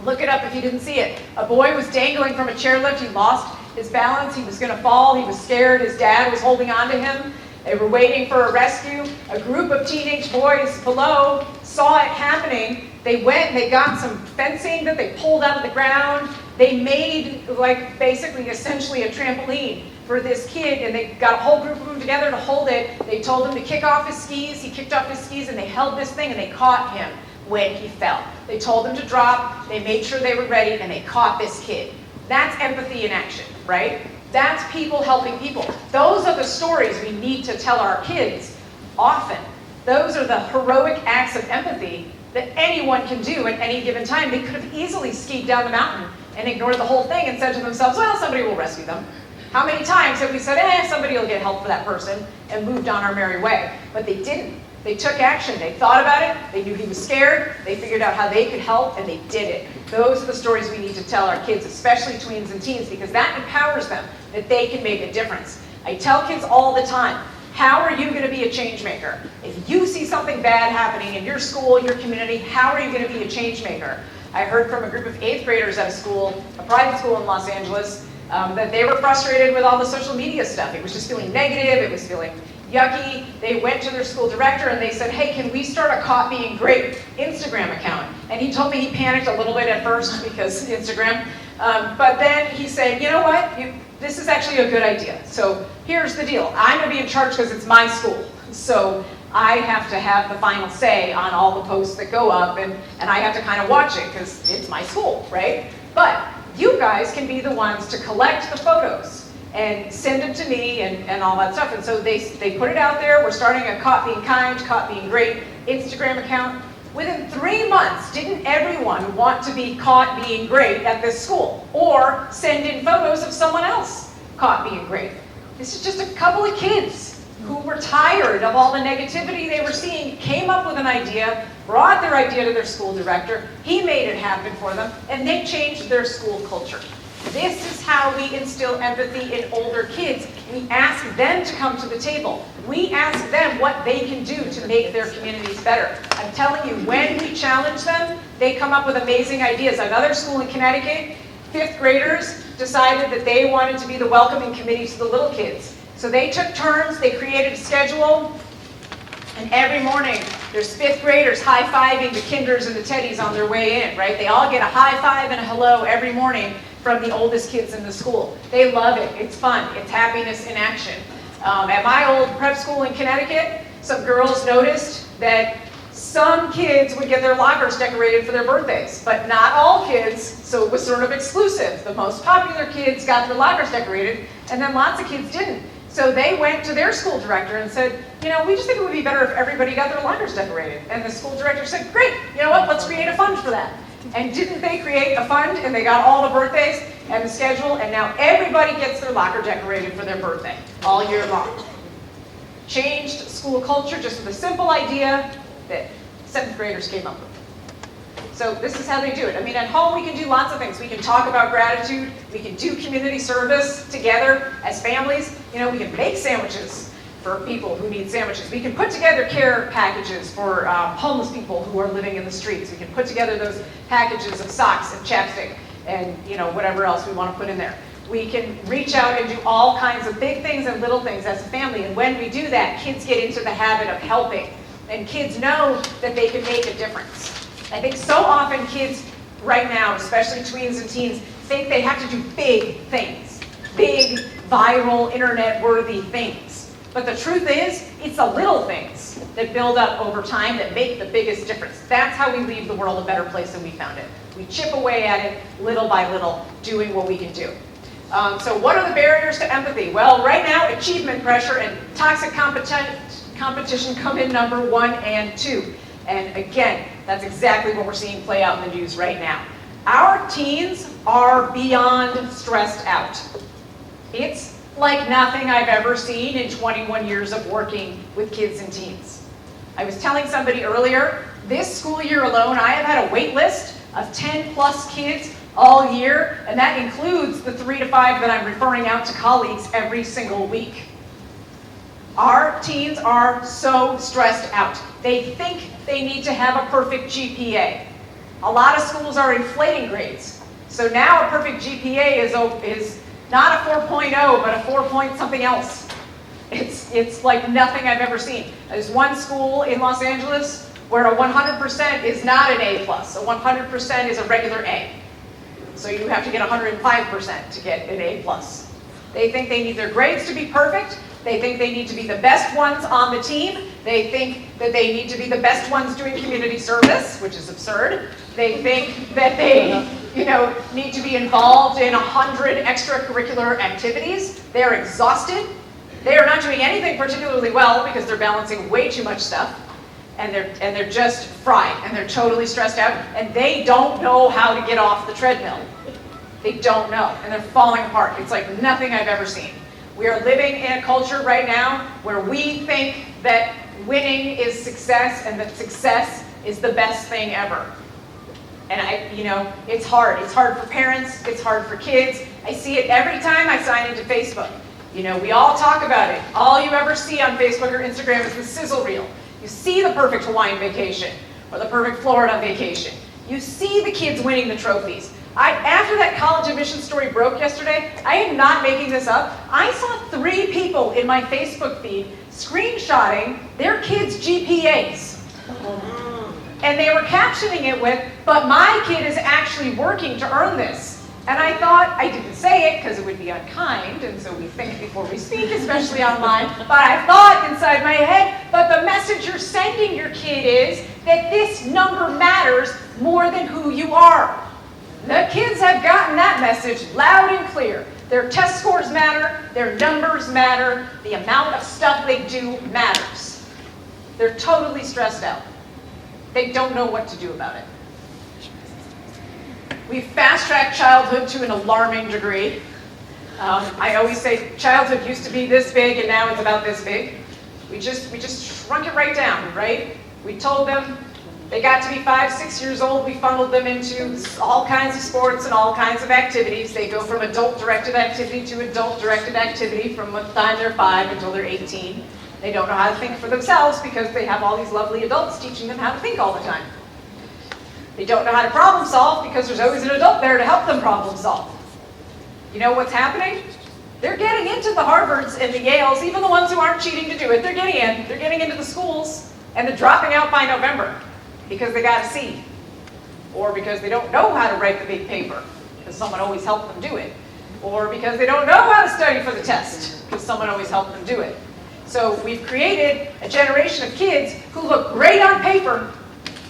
Look it up if you didn't see it. A boy was dangling from a chairlift. He lost his balance. He was going to fall. He was scared. His dad was holding on to him. They were waiting for a rescue. A group of teenage boys below saw it happening. They went and they got some fencing that they pulled out of the ground. They made essentially a trampoline for this kid, and they got a whole group of them together to hold it. They told him to kick off his skis. He kicked off his skis, and they held this thing, and they caught him when he fell. They told him to drop. They made sure they were ready, and they caught this kid. That's empathy in action, right? That's people helping people. Those are the stories we need to tell our kids often. Those are the heroic acts of empathy that anyone can do at any given time. They could have easily skied down the mountain and ignored the whole thing and said to themselves, well, somebody will rescue them. How many times have we said, somebody will get help for that person, and moved on our merry way? But they didn't. They took action. They thought about it. They knew he was scared. They figured out how they could help, and they did it. Those are the stories we need to tell our kids, especially tweens and teens, because that empowers them, that they can make a difference. I tell kids all the time, how are you going to be a change maker? If you see something bad happening in your school, your community, how are you going to be a change maker? I heard from a group of 8th graders at a private school in Los Angeles, that they were frustrated with all the social media stuff. It was just feeling negative. It was feeling yucky. They went to their school director and they said, hey, can we start a copy and grade Instagram account? And he told me he panicked a little bit at first because Instagram. But then he said, you know what? This is actually a good idea. So here's the deal. I'm going to be in charge because it's my school. So I have to have the final say on all the posts that go up, and I have to kind of watch it because it's my school, right? But you guys can be the ones to collect the photos and send them to me and all that stuff. And so they put it out there. We're starting a Caught Being Kind, Caught Being Great Instagram account. Within 3 months, didn't everyone want to be caught being great at this school? Or send in photos of someone else caught being great? This is just a couple of kids who were tired of all the negativity they were seeing, came up with an idea, brought their idea to their school director, he made it happen for them, and they changed their school culture. This is how we instill empathy in older kids. We ask them to come to the table. We ask them what they can do to make their communities better. I'm telling you, when we challenge them, they come up with amazing ideas. Another school in Connecticut, 5th graders decided that they wanted to be the welcoming committee to the little kids. So they took turns, they created a schedule, and every morning there's 5th graders high-fiving the kinders and the teddies on their way in, right? They all get a high five and a hello every morning from the oldest kids in the school. They love it, it's fun, it's happiness in action. At my old prep school in Connecticut, some girls noticed that some kids would get their lockers decorated for their birthdays, but not all kids, so it was sort of exclusive. The most popular kids got their lockers decorated, and then lots of kids didn't. So they went to their school director and said, you know, we just think it would be better if everybody got their lockers decorated. And the school director said, great, you know what, let's create a fund for that. And didn't they create a fund, and they got all the birthdays and the schedule, and now everybody gets their locker decorated for their birthday all year long. Changed school culture just with a simple idea that 7th graders came up with. So this is how they do it. I mean, at home we can do lots of things. We can talk about gratitude. We can do community service together as families. You know, we can make sandwiches for people who need sandwiches. We can put together care packages for homeless people who are living in the streets. We can put together those packages of socks and chapstick and, you know, whatever else we want to put in there. We can reach out and do all kinds of big things and little things as a family. And when we do that, kids get into the habit of helping. And kids know that they can make a difference. I think so often kids right now, especially tweens and teens, think they have to do big things, big, viral, internet-worthy things. But the truth is, it's the little things that build up over time that make the biggest difference. That's how we leave the world a better place than we found it. We chip away at it little by little, doing what we can do. So what are the barriers to empathy? Well, right now, achievement pressure and toxic competition come in number 1 and 2. And again, that's exactly what we're seeing play out in the news right now. Our teens are beyond stressed out. It's like nothing I've ever seen in 21 years of working with kids and teens. I was telling somebody earlier, this school year alone, I have had a wait list of 10 plus kids all year, and that includes the 3 to 5 that I'm referring out to colleagues every single week. Our teens are so stressed out. They think they need to have a perfect GPA. A lot of schools are inflating grades. So now a perfect GPA is not a 4.0, but a 4 point something else. It's like nothing I've ever seen. There's one school in Los Angeles where a 100% is not an A+. A 100% is a regular A. So you have to get 105% to get an A+. They think they need their grades to be perfect. They think they need to be the best ones on the team. They think that they need to be the best ones doing community service, which is absurd. They think that they, need to be involved in 100 extracurricular activities. They're exhausted. They are not doing anything particularly well because they're balancing way too much stuff. And they're just fried, and they're totally stressed out, and they don't know how to get off the treadmill. They don't know, and they're falling apart. It's like nothing I've ever seen. We are living in a culture right now where we think that winning is success and that success is the best thing ever. And it's hard. It's hard for parents. It's hard for kids. I see it every time I sign into Facebook. We all talk about it. All you ever see on Facebook or Instagram is the sizzle reel. You see the perfect Hawaiian vacation or the perfect Florida vacation. You see the kids winning the trophies. After that college admission story broke yesterday, I am not making this up, I saw 3 people in my Facebook feed screenshotting their kids' GPAs. And they were captioning it with, but my kid is actually working to earn this. And I thought, I didn't say it because it would be unkind, and so we think before we speak, especially online, but I thought inside my head, but the message you're sending your kid is that this number matters more than who you are. The kids have gotten that message loud and clear. Their test scores matter, their numbers matter, the amount of stuff they do matters. They're totally stressed out. They don't know what to do about it. We've fast-tracked childhood to an alarming degree. I always say childhood used to be this big and now it's about this big. We just shrunk it right down, right? We told them they got to be 5, 6 years old. We funneled them into all kinds of sports and all kinds of activities. They go from adult-directed activity to adult-directed activity from the time they're 5 until they're 18. They don't know how to think for themselves because they have all these lovely adults teaching them how to think all the time. They don't know how to problem solve because there's always an adult there to help them problem solve. You know what's happening? They're getting into the Harvards and the Yales, even the ones who aren't cheating to do it, they're getting in. They're getting into the schools, and they're dropping out by November because they got a C. Or because they don't know how to write the big paper, because someone always helped them do it. Or because they don't know how to study for the test, because someone always helped them do it. So we've created a generation of kids who look great on paper,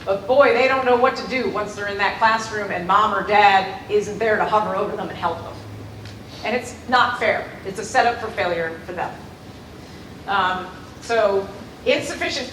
but boy, they don't know what to do once they're in that classroom and mom or dad isn't there to hover over them and help them. And it's not fair. It's a setup for failure for them. So insufficient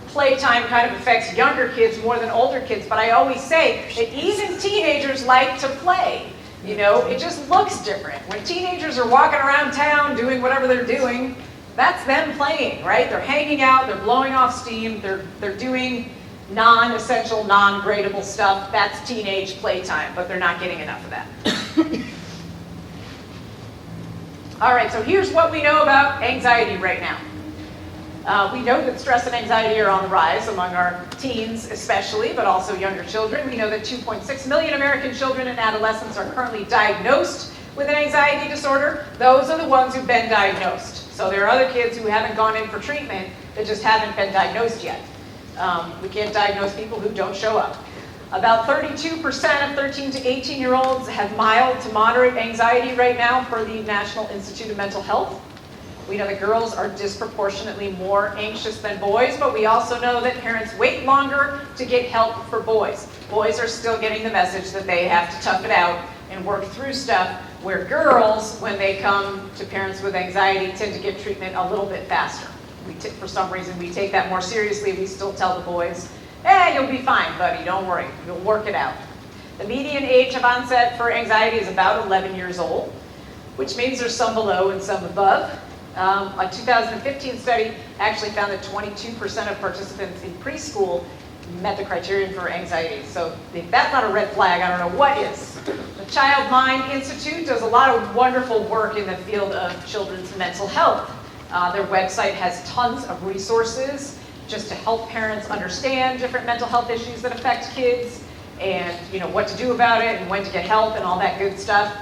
playtime kind of affects younger kids more than older kids, but I always say that even teenagers like to play. You know, it just looks different. When teenagers are walking around town doing whatever they're doing, that's them playing, right? They're hanging out, they're blowing off steam, they're doing non-essential, non-gradable stuff. That's teenage playtime, but they're not getting enough of that. All right, so here's what we know about anxiety right now. We know that stress and anxiety are on the rise among our teens especially, but also younger children. We know that 2.6 million American children and adolescents are currently diagnosed with an anxiety disorder. Those are the ones who've been diagnosed. So there are other kids who haven't gone in for treatment that just haven't been diagnosed yet. We can't diagnose people who don't show up. About 32% of 13 to 18-year-olds have mild to moderate anxiety right now per the National Institute of Mental Health. We know that girls are disproportionately more anxious than boys, but we also know that parents wait longer to get help for boys. Boys are still getting the message that they have to tough it out and work through stuff, where girls, when they come to parents with anxiety, tend to get treatment a little bit faster. For some reason, we take that more seriously. We still tell the boys, you'll be fine, buddy, don't worry, you'll work it out. The median age of onset for anxiety is about 11 years old, which means there's some below and some above. A 2015 study actually found that 22% of participants in preschool met the criterion for anxiety. So if that's not a red flag, I don't know what is. The Child Mind Institute does a lot of wonderful work in the field of children's mental health. Their website has tons of resources just to help parents understand different mental health issues that affect kids and what to do about it and when to get help and all that good stuff.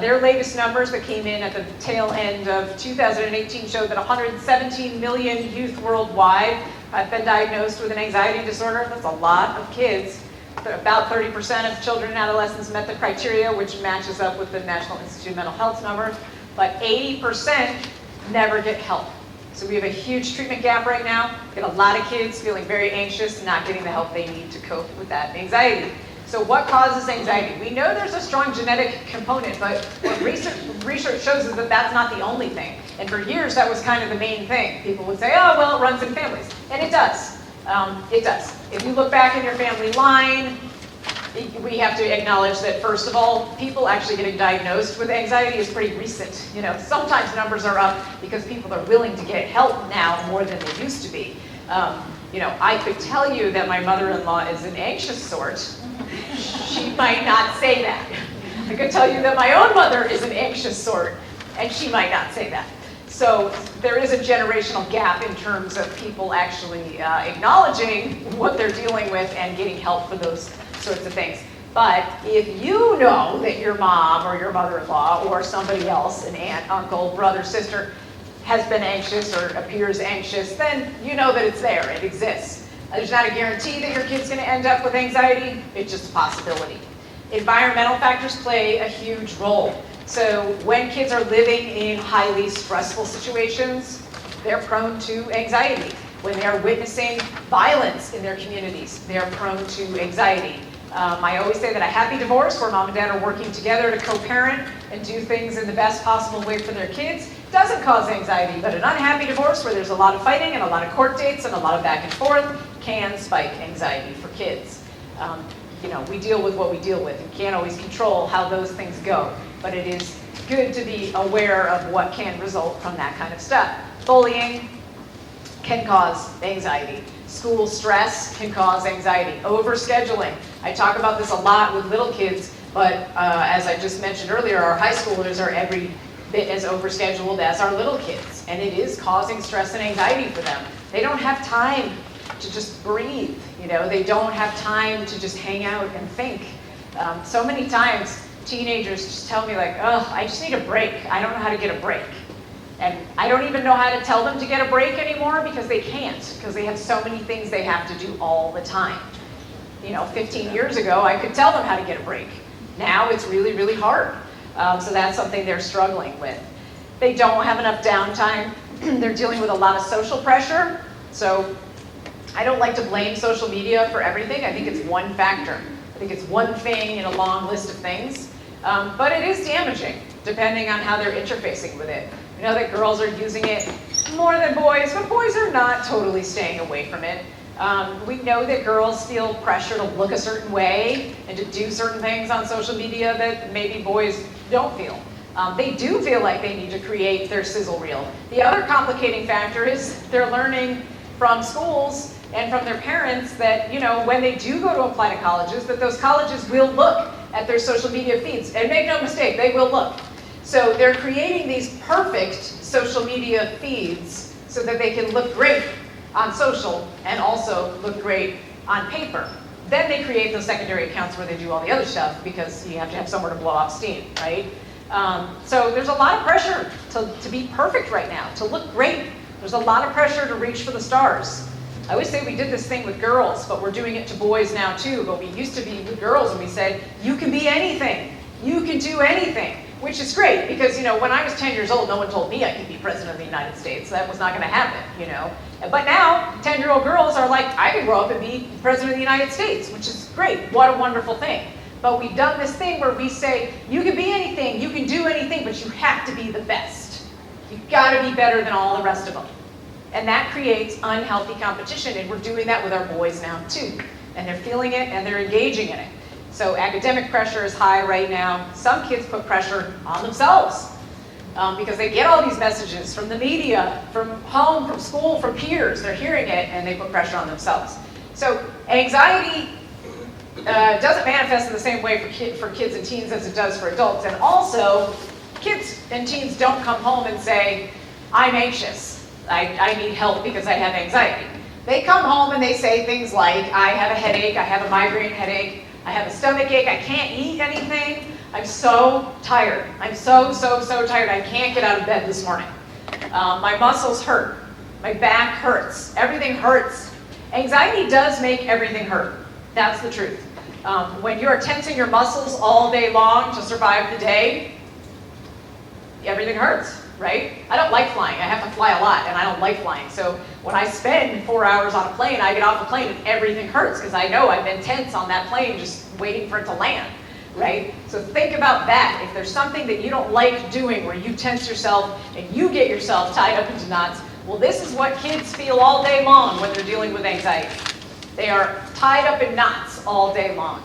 Their latest numbers that came in at the tail end of 2018 showed that 117 million youth worldwide have been diagnosed with an anxiety disorder. That's a lot of kids. About 30% of children and adolescents met the criteria, which matches up with the National Institute of Mental Health numbers, but 80% never get help. So we have a huge treatment gap right now. We get a lot of kids feeling very anxious, not getting the help they need to cope with that anxiety. So what causes anxiety? We know there's a strong genetic component, but what research shows is that that's not the only thing. And for years, that was kind of the main thing. People would say, oh, well, it runs in families. And it does. It does. If you look back in your family line, we have to acknowledge that, first of all, people actually getting diagnosed with anxiety is pretty recent. Sometimes numbers are up because people are willing to get help now more than they used to be. I could tell you that my mother-in-law is an anxious sort. She might not say that. I could tell you that my own mother is an anxious sort, and she might not say that. So there is a generational gap in terms of people actually acknowledging what they're dealing with and getting help for those sorts of things. But if you know that your mom or your mother-in-law or somebody else, an aunt, uncle, brother, sister, has been anxious or appears anxious, then you know that it's there, it exists. There's not a guarantee that your kid's going to end up with anxiety. It's just a possibility. Environmental factors play a huge role. So when kids are living in highly stressful situations, they're prone to anxiety. When they're witnessing violence in their communities, they're prone to anxiety. I always say that a happy divorce where mom and dad are working together to co-parent and do things in the best possible way for their kids doesn't cause anxiety, but an unhappy divorce where there's a lot of fighting and a lot of court dates and a lot of back and forth can spike anxiety for kids. We deal with what we deal with. You can't always control how those things go, but it is good to be aware of what can result from that kind of stuff. Bullying can cause anxiety. School stress can cause anxiety. Overscheduling. I talk about this a lot with little kids, but as I just mentioned earlier, our high schoolers are every bit as overscheduled as our little kids, and it is causing stress and anxiety for them. They don't have time to just breathe, they don't have time to just hang out and think. So many times teenagers just tell me like, oh, I just need a break. I don't know how to get a break. And I don't even know how to tell them to get a break anymore because they can't, because they have so many things they have to do all the time. 15 years ago, I could tell them how to get a break. Now it's really, really hard. So that's something they're struggling with. They don't have enough downtime. They're dealing with a lot of social pressure. So I don't like to blame social media for everything. I think it's one factor. I think it's one thing in a long list of things. But it is damaging, depending on how they're interfacing with it. We know that girls are using it more than boys, but boys are not totally staying away from it. We know that girls feel pressure to look a certain way and to do certain things on social media that maybe boys don't feel. They do feel like they need to create their sizzle reel. The other complicating factor is they're learning from schools and from their parents that, when they do go to apply to colleges, that those colleges will look at their social media feeds. And make no mistake, they will look. So they're creating these perfect social media feeds so that they can look great on social and also look great on paper. Then they create those secondary accounts where they do all the other stuff because you have to have somewhere to blow off steam, right? So there's a lot of pressure to be perfect right now, to look great. There's a lot of pressure to reach for the stars. I always say we did this thing with girls, but we're doing it to boys now too. But we used to be with girls and we said, you can be anything. You can do anything, which is great because, when I was 10 years old, no one told me I could be president of the United States. That was not going to happen, But now, 10-year-old girls are like, I can grow up and be president of the United States, which is great. What a wonderful thing. But we've done this thing where we say, you can be anything, you can do anything, but you have to be the best. You've got to be better than all the rest of them. And that creates unhealthy competition, and we're doing that with our boys now too. And they're feeling it and they're engaging in it. So academic pressure is high right now. Some kids put pressure on themselves because they get all these messages from the media, from home, from school, from peers. They're hearing it and they put pressure on themselves. So anxiety doesn't manifest in the same way for kids and teens as it does for adults. And also, kids and teens don't come home and say, I'm anxious. I need help because I have anxiety. They come home and they say things like, I have a headache, I have a migraine headache, I have a stomach ache, I can't eat anything, I'm so tired. I'm so tired, I can't get out of bed this morning. My muscles hurt, my back hurts, everything hurts. Anxiety does make everything hurt. That's the truth. When you're tensing your muscles all day long to survive the day, everything hurts. Right? I don't like flying. I have to fly a lot, and I don't like flying. So when I spend 4 hours on a plane, I get off the plane and everything hurts because I know I've been tense on that plane just waiting for it to land, right? So think about that. If there's something that you don't like doing where you tense yourself and you get yourself tied up into knots, well, this is what kids feel all day long when they're dealing with anxiety. They are tied up in knots all day long.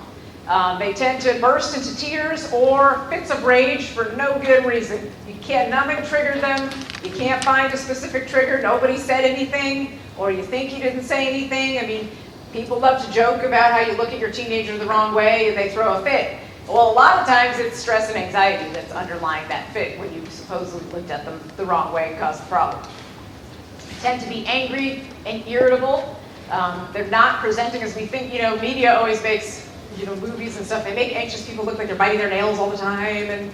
They tend to burst into tears or fits of rage for no good reason. Nothing triggered them. You can't find a specific trigger. Nobody said anything, or you think you didn't say anything. I mean, people love to joke about how you look at your teenager the wrong way and they throw a fit. Well, a lot of times it's stress and anxiety that's underlying that fit when you supposedly looked at them the wrong way and caused the problem. They tend to be angry and irritable. They're not presenting as we think. Media always makes, movies and stuff. They make anxious people look like they're biting their nails all the time and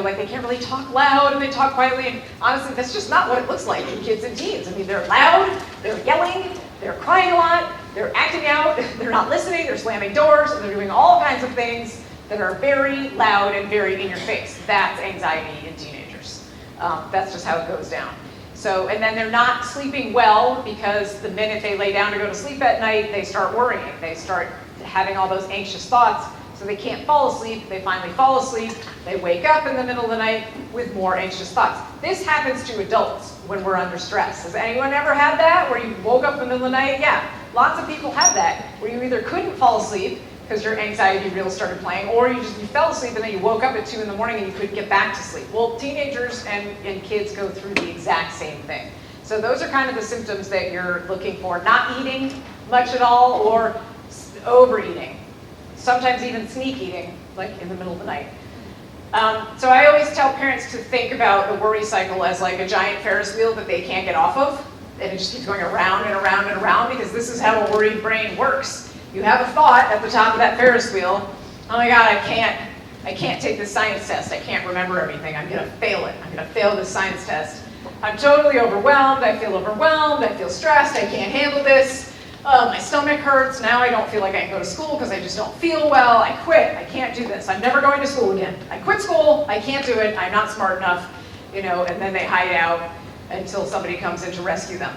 like they can't really talk loud and they talk quietly, and honestly, that's just not what it looks like in kids and teens. I mean, they're loud, they're yelling, they're crying a lot, they're acting out, they're not listening, they're slamming doors, and they're doing all kinds of things that are very loud and very in your face. That's anxiety in teenagers. That's just how it goes down. So, and then they're not sleeping well because the minute they lay down to go to sleep at night, they start worrying. They start having all those anxious thoughts, so they can't fall asleep. They finally fall asleep. They wake up in the middle of the night with more anxious thoughts. This happens to adults when we're under stress. Has anyone ever had that, where you woke up in the middle of the night? Yeah, lots of people have that, where you either couldn't fall asleep because your anxiety reel started playing, or you fell asleep and then you woke up at 2 in the morning and you couldn't get back to sleep. Well, teenagers and kids go through the exact same thing. So those are kind of the symptoms that you're looking for. Not eating much at all, or overeating. Sometimes even sneak eating, like in the middle of the night. So I always tell parents to think about the worry cycle as like a giant Ferris wheel that they can't get off of, and it just keeps going around and around and around, because this is how a worried brain works. You have a thought at the top of that Ferris wheel: oh my God, I can't take this science test. I can't remember everything. I'm gonna fail it. I'm gonna fail this science test. I'm totally overwhelmed. I feel stressed. I can't handle this. Oh, my stomach hurts. Now I don't feel like I can go to school because I just don't feel well. I quit. I can't do this. I'm never going to school again. I quit school. I can't do it. I'm not smart enough. And then they hide out until somebody comes in to rescue them.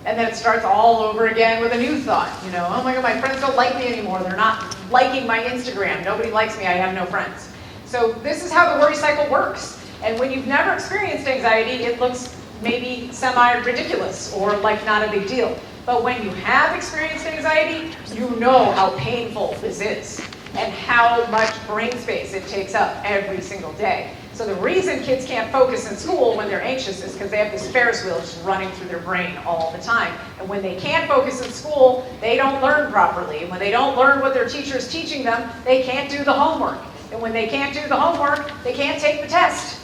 And then it starts all over again with a new thought. Oh my God, my friends don't like me anymore. They're not liking my Instagram. Nobody likes me. I have no friends. So this is how the worry cycle works. And when you've never experienced anxiety, it looks maybe semi-ridiculous or like not a big deal. But when you have experienced anxiety, you know how painful this is and how much brain space it takes up every single day. So the reason kids can't focus in school when they're anxious is because they have this Ferris wheel just running through their brain all the time. And when they can't focus in school, they don't learn properly. And when they don't learn what their teacher is teaching them, they can't do the homework. And when they can't do the homework, they can't take the test.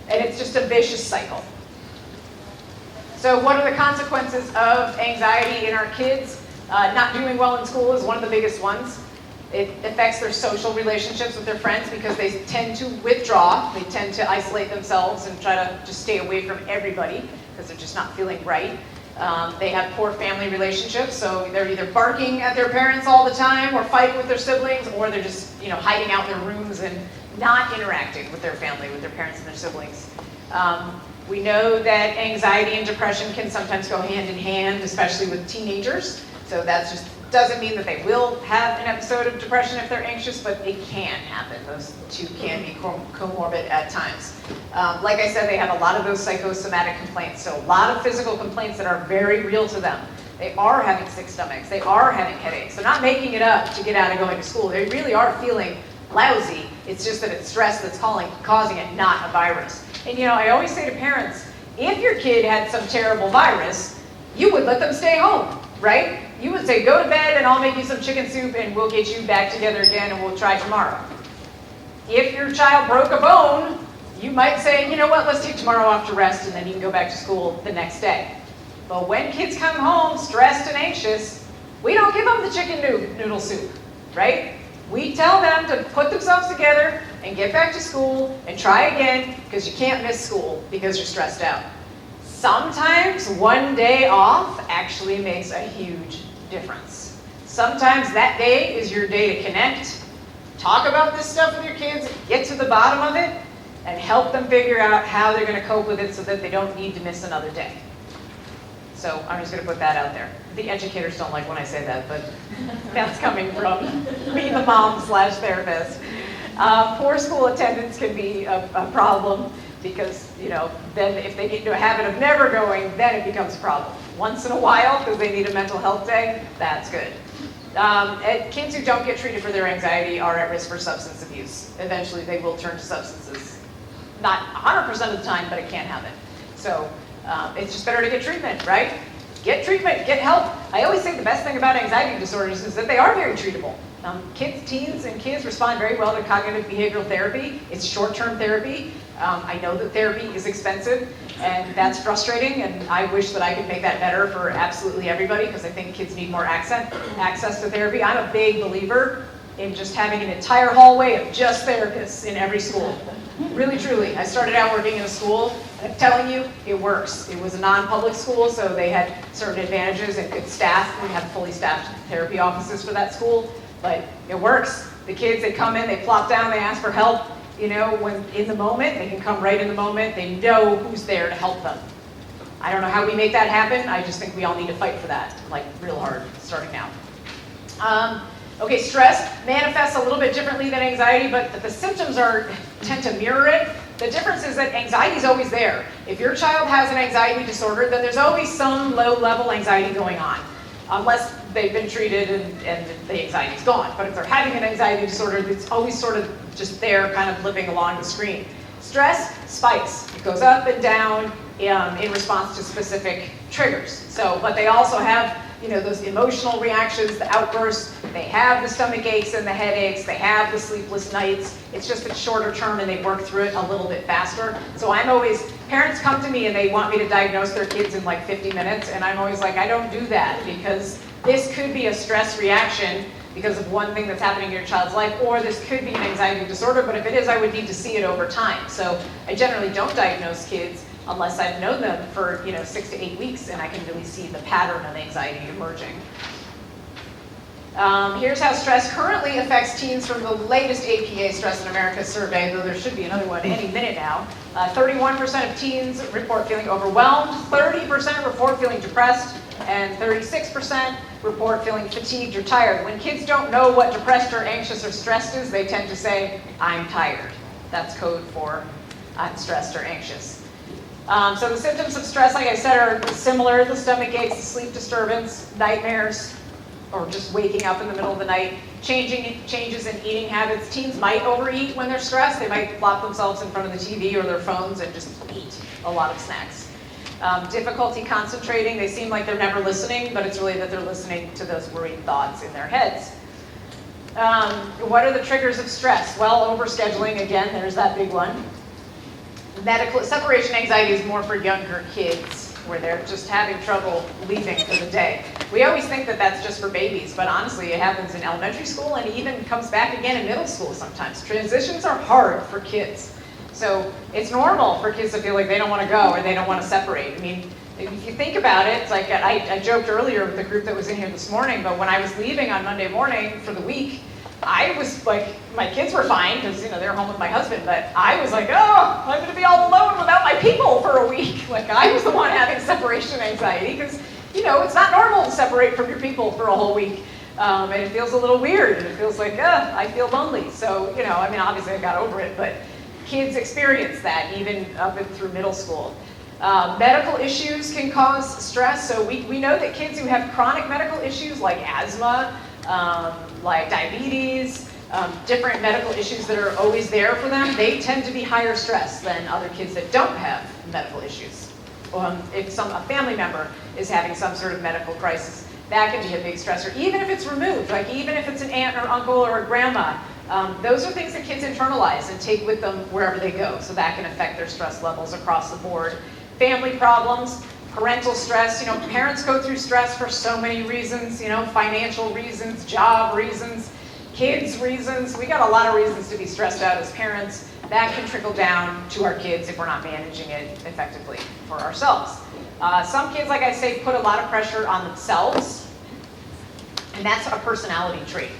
And it's just a vicious cycle. So what are the consequences of anxiety in our kids? Not doing well in school is one of the biggest ones. It affects their social relationships with their friends because they tend to withdraw. They tend to isolate themselves and try to just stay away from everybody because they're just not feeling right. They have poor family relationships, so they're either barking at their parents all the time or fighting with their siblings, or they're just hiding out in their rooms and not interacting with their family, with their parents and their siblings. We know that anxiety and depression can sometimes go hand in hand, especially with teenagers. So that just doesn't mean that they will have an episode of depression if they're anxious, but it can happen. Those two can be comorbid at times. Like I said, they have a lot of those psychosomatic complaints, so a lot of physical complaints that are very real to them. They are having sick stomachs. They are having headaches. They're not making it up to get out of going to school. They really are feeling lousy. It's just that it's stress that's causing it, not a virus. And I always say to parents, if your kid had some terrible virus, you would let them stay home, right? You would say, go to bed and I'll make you some chicken soup and we'll get you back together again and we'll try tomorrow. If your child broke a bone, you might say, you know what, let's take tomorrow off to rest and then you can go back to school the next day. But when kids come home stressed and anxious, we don't give them the chicken noodle soup, right? We tell them to put themselves together and get back to school and try again, because you can't miss school because you're stressed out. Sometimes one day off actually makes a huge difference. Sometimes that day is your day to connect, talk about this stuff with your kids, get to the bottom of it, and help them figure out how they're going to cope with it so that they don't need to miss another day. So I'm just going to put that out there. The educators don't like when I say that, but that's coming from me, the mom/therapist. Poor school attendance can be a problem because, then if they get into a habit of never going, then it becomes a problem. Once in a while, because they need a mental health day, that's good. And kids who don't get treated for their anxiety are at risk for substance abuse. Eventually, they will turn to substances. Not 100% of the time, but it can happen. So it's just better to get treatment, right? Get treatment, get help. I always say the best thing about anxiety disorders is that they are very treatable. Teens and kids respond very well to cognitive behavioral therapy. It's short-term therapy. I know that therapy is expensive, and that's frustrating, and I wish that I could make that better for absolutely everybody, because I think kids need more access to therapy. I'm a big believer in just having an entire hallway of just therapists in every school. Really, truly. I started out working in a school, and I'm telling you, it works. It was a non-public school, so they had certain advantages and good staff. We have fully staffed therapy offices for that school, but it works. The kids, they come in, they plop down, they ask for help. You know, when in the moment, they can come right in the moment. They know who's there to help them. I don't know how we make that happen. I just think we all need to fight for that, like real hard, starting now. Okay, stress manifests a little bit differently than anxiety, but the symptoms tend to mirror it. The difference is that anxiety is always there. If your child has an anxiety disorder, then there's always some low-level anxiety going on, unless they've been treated and the anxiety's gone. But if they're having an anxiety disorder, it's always sort of just there, kind of living along the screen. Stress spikes. It goes up and down in response to specific triggers. So, but they also have, you know, those emotional reactions, the outbursts. They have the stomach aches and the headaches. They have the sleepless nights. It's just it's shorter term and they work through it a little bit faster. So parents come to me and they want me to diagnose their kids in like 50 minutes. And I'm always like, I don't do that, because this could be a stress reaction because of one thing that's happening in your child's life, or this could be an anxiety disorder, but if it is, I would need to see it over time. So I generally don't diagnose kids unless I've known them for 6 to 8 weeks and I can really see the pattern of anxiety emerging. Here's how stress currently affects teens from the latest APA Stress in America survey, though there should be another one any minute now. 31% of teens report feeling overwhelmed, 30% report feeling depressed, and 36% report feeling fatigued or tired. When kids don't know what depressed or anxious or stressed is, they tend to say, I'm tired. That's code for I'm stressed or anxious. So the symptoms of stress, like I said, are similar. The stomach aches, the sleep disturbance, nightmares, or just waking up in the middle of the night, changes in eating habits. Teens might overeat when they're stressed. They might plop themselves in front of the TV or their phones and just eat a lot of snacks. Difficulty concentrating. They seem like they're never listening, but it's really that they're listening to those worried thoughts in their heads. What are the triggers of stress? Well, overscheduling, again, there's that big one. Separation anxiety is more for younger kids, where they're just having trouble leaving for the day. We always think that that's just for babies, but honestly, it happens in elementary school and even comes back again in middle school sometimes. Transitions are hard for kids. So it's normal for kids to feel like they don't want to go or they don't want to separate. I mean, if you think about it, it's like I joked earlier with the group that was in here this morning, but when I was leaving on Monday morning for the week, I was like, my kids were fine because they're home with my husband, but I was like, oh, I'm going to be all alone without my people for a week. Like I was the one having separation anxiety because it's not normal to separate from your people for a whole week, and it feels a little weird. And it feels like, I feel lonely. So obviously I got over it, but kids experience that even up and through middle school. Medical issues can cause stress. So we know that kids who have chronic medical issues like asthma, like diabetes, different medical issues that are always there for them, they tend to be higher stress than other kids that don't have medical issues. If a family member is having some sort of medical crisis, that can be a big stressor, even if it's removed, like even if it's an aunt or uncle or a grandma. Those are things that kids internalize and take with them wherever they go, so that can affect their stress levels across the board. Family problems, parental stress. Parents go through stress for so many reasons, financial reasons, job reasons, kids reasons. We got a lot of reasons to be stressed out as parents. That can trickle down to our kids if we're not managing it effectively for ourselves. Some kids, like I say, put a lot of pressure on themselves, and that's a personality trait.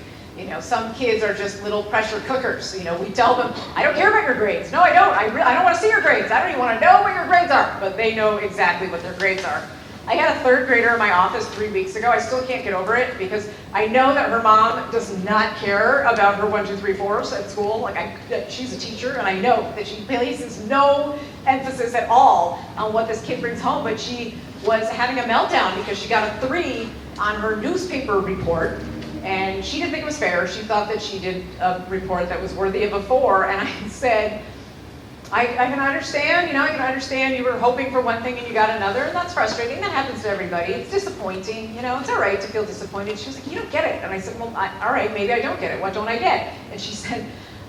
Some kids are just little pressure cookers. We tell them, I don't care about your grades. No, I don't. I don't want to see your grades. I don't even want to know what your grades are. But they know exactly what their grades are. I had a third grader in my office 3 weeks ago. I still can't get over it because I know that her mom does not care about her 1, 2, 3, 4s at school. Like she's a teacher, and I know that she places no emphasis at all on what this kid brings home. But she was having a meltdown because she got a 3 on her newspaper report. And she didn't think it was fair. She thought that she did a report that was worthy of a 4. And I said, I can understand, I can understand you were hoping for one thing and you got another, and that's frustrating. That happens to everybody. It's disappointing. It's all right to feel disappointed. She was like, you don't get it. And I said, well, all right, maybe I don't get it. What don't I get? And she said,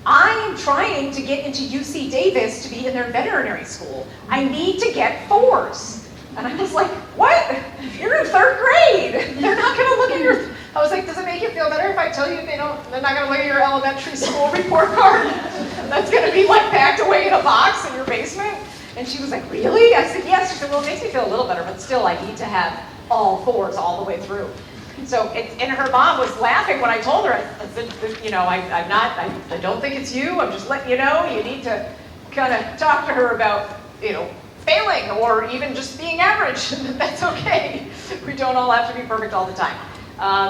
I am trying to get into UC Davis to be in their veterinary school. I need to get 4s. And I was like, what? You're in 3rd grade. They're not going to look at your... I was like, does it make you feel better if I tell you they're not going to look at your elementary school report card? that's going to be like packed away in a box in your basement? And she was like, really? I said, yes. She said, well, it makes me feel a little better, but still I need to have all fours all the way through. So, and her mom was laughing when I told her, I said, you know, I don't think it's you. I'm just letting you know, you need to kind of talk to her about, you know, failing or even just being average. That's okay. We don't all have to be perfect all the time.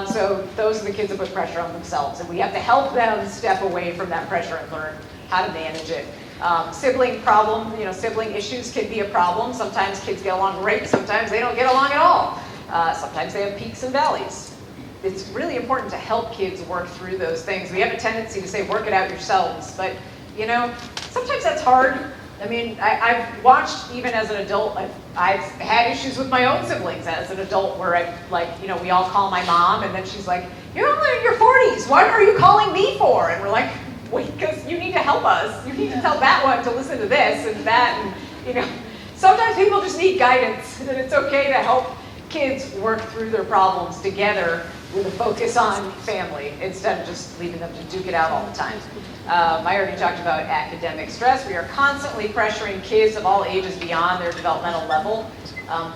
So those are the kids that put pressure on themselves, and we have to help them step away from that pressure and learn how to manage it. Sibling problem, you know, sibling issues can be a problem. Sometimes kids get along great, sometimes they don't get along at all. Sometimes they have peaks and valleys. It's really important to help kids work through those things. We have a tendency to say, work it out yourselves, but you know, sometimes that's hard. I mean, I've watched, even as an adult, I've had issues with my own siblings as an adult where you know, we all call my mom and then she's like, you're only in your 40s, what are you calling me for? And we're like, wait, because you need to help us. You need to tell that one to listen to this and that, and you know, sometimes people just need guidance, and it's okay to help kids work through their problems together with a focus on family instead of just leaving them to duke it out all the time. I already talked about academic stress. We are constantly pressuring kids of all ages beyond their developmental level.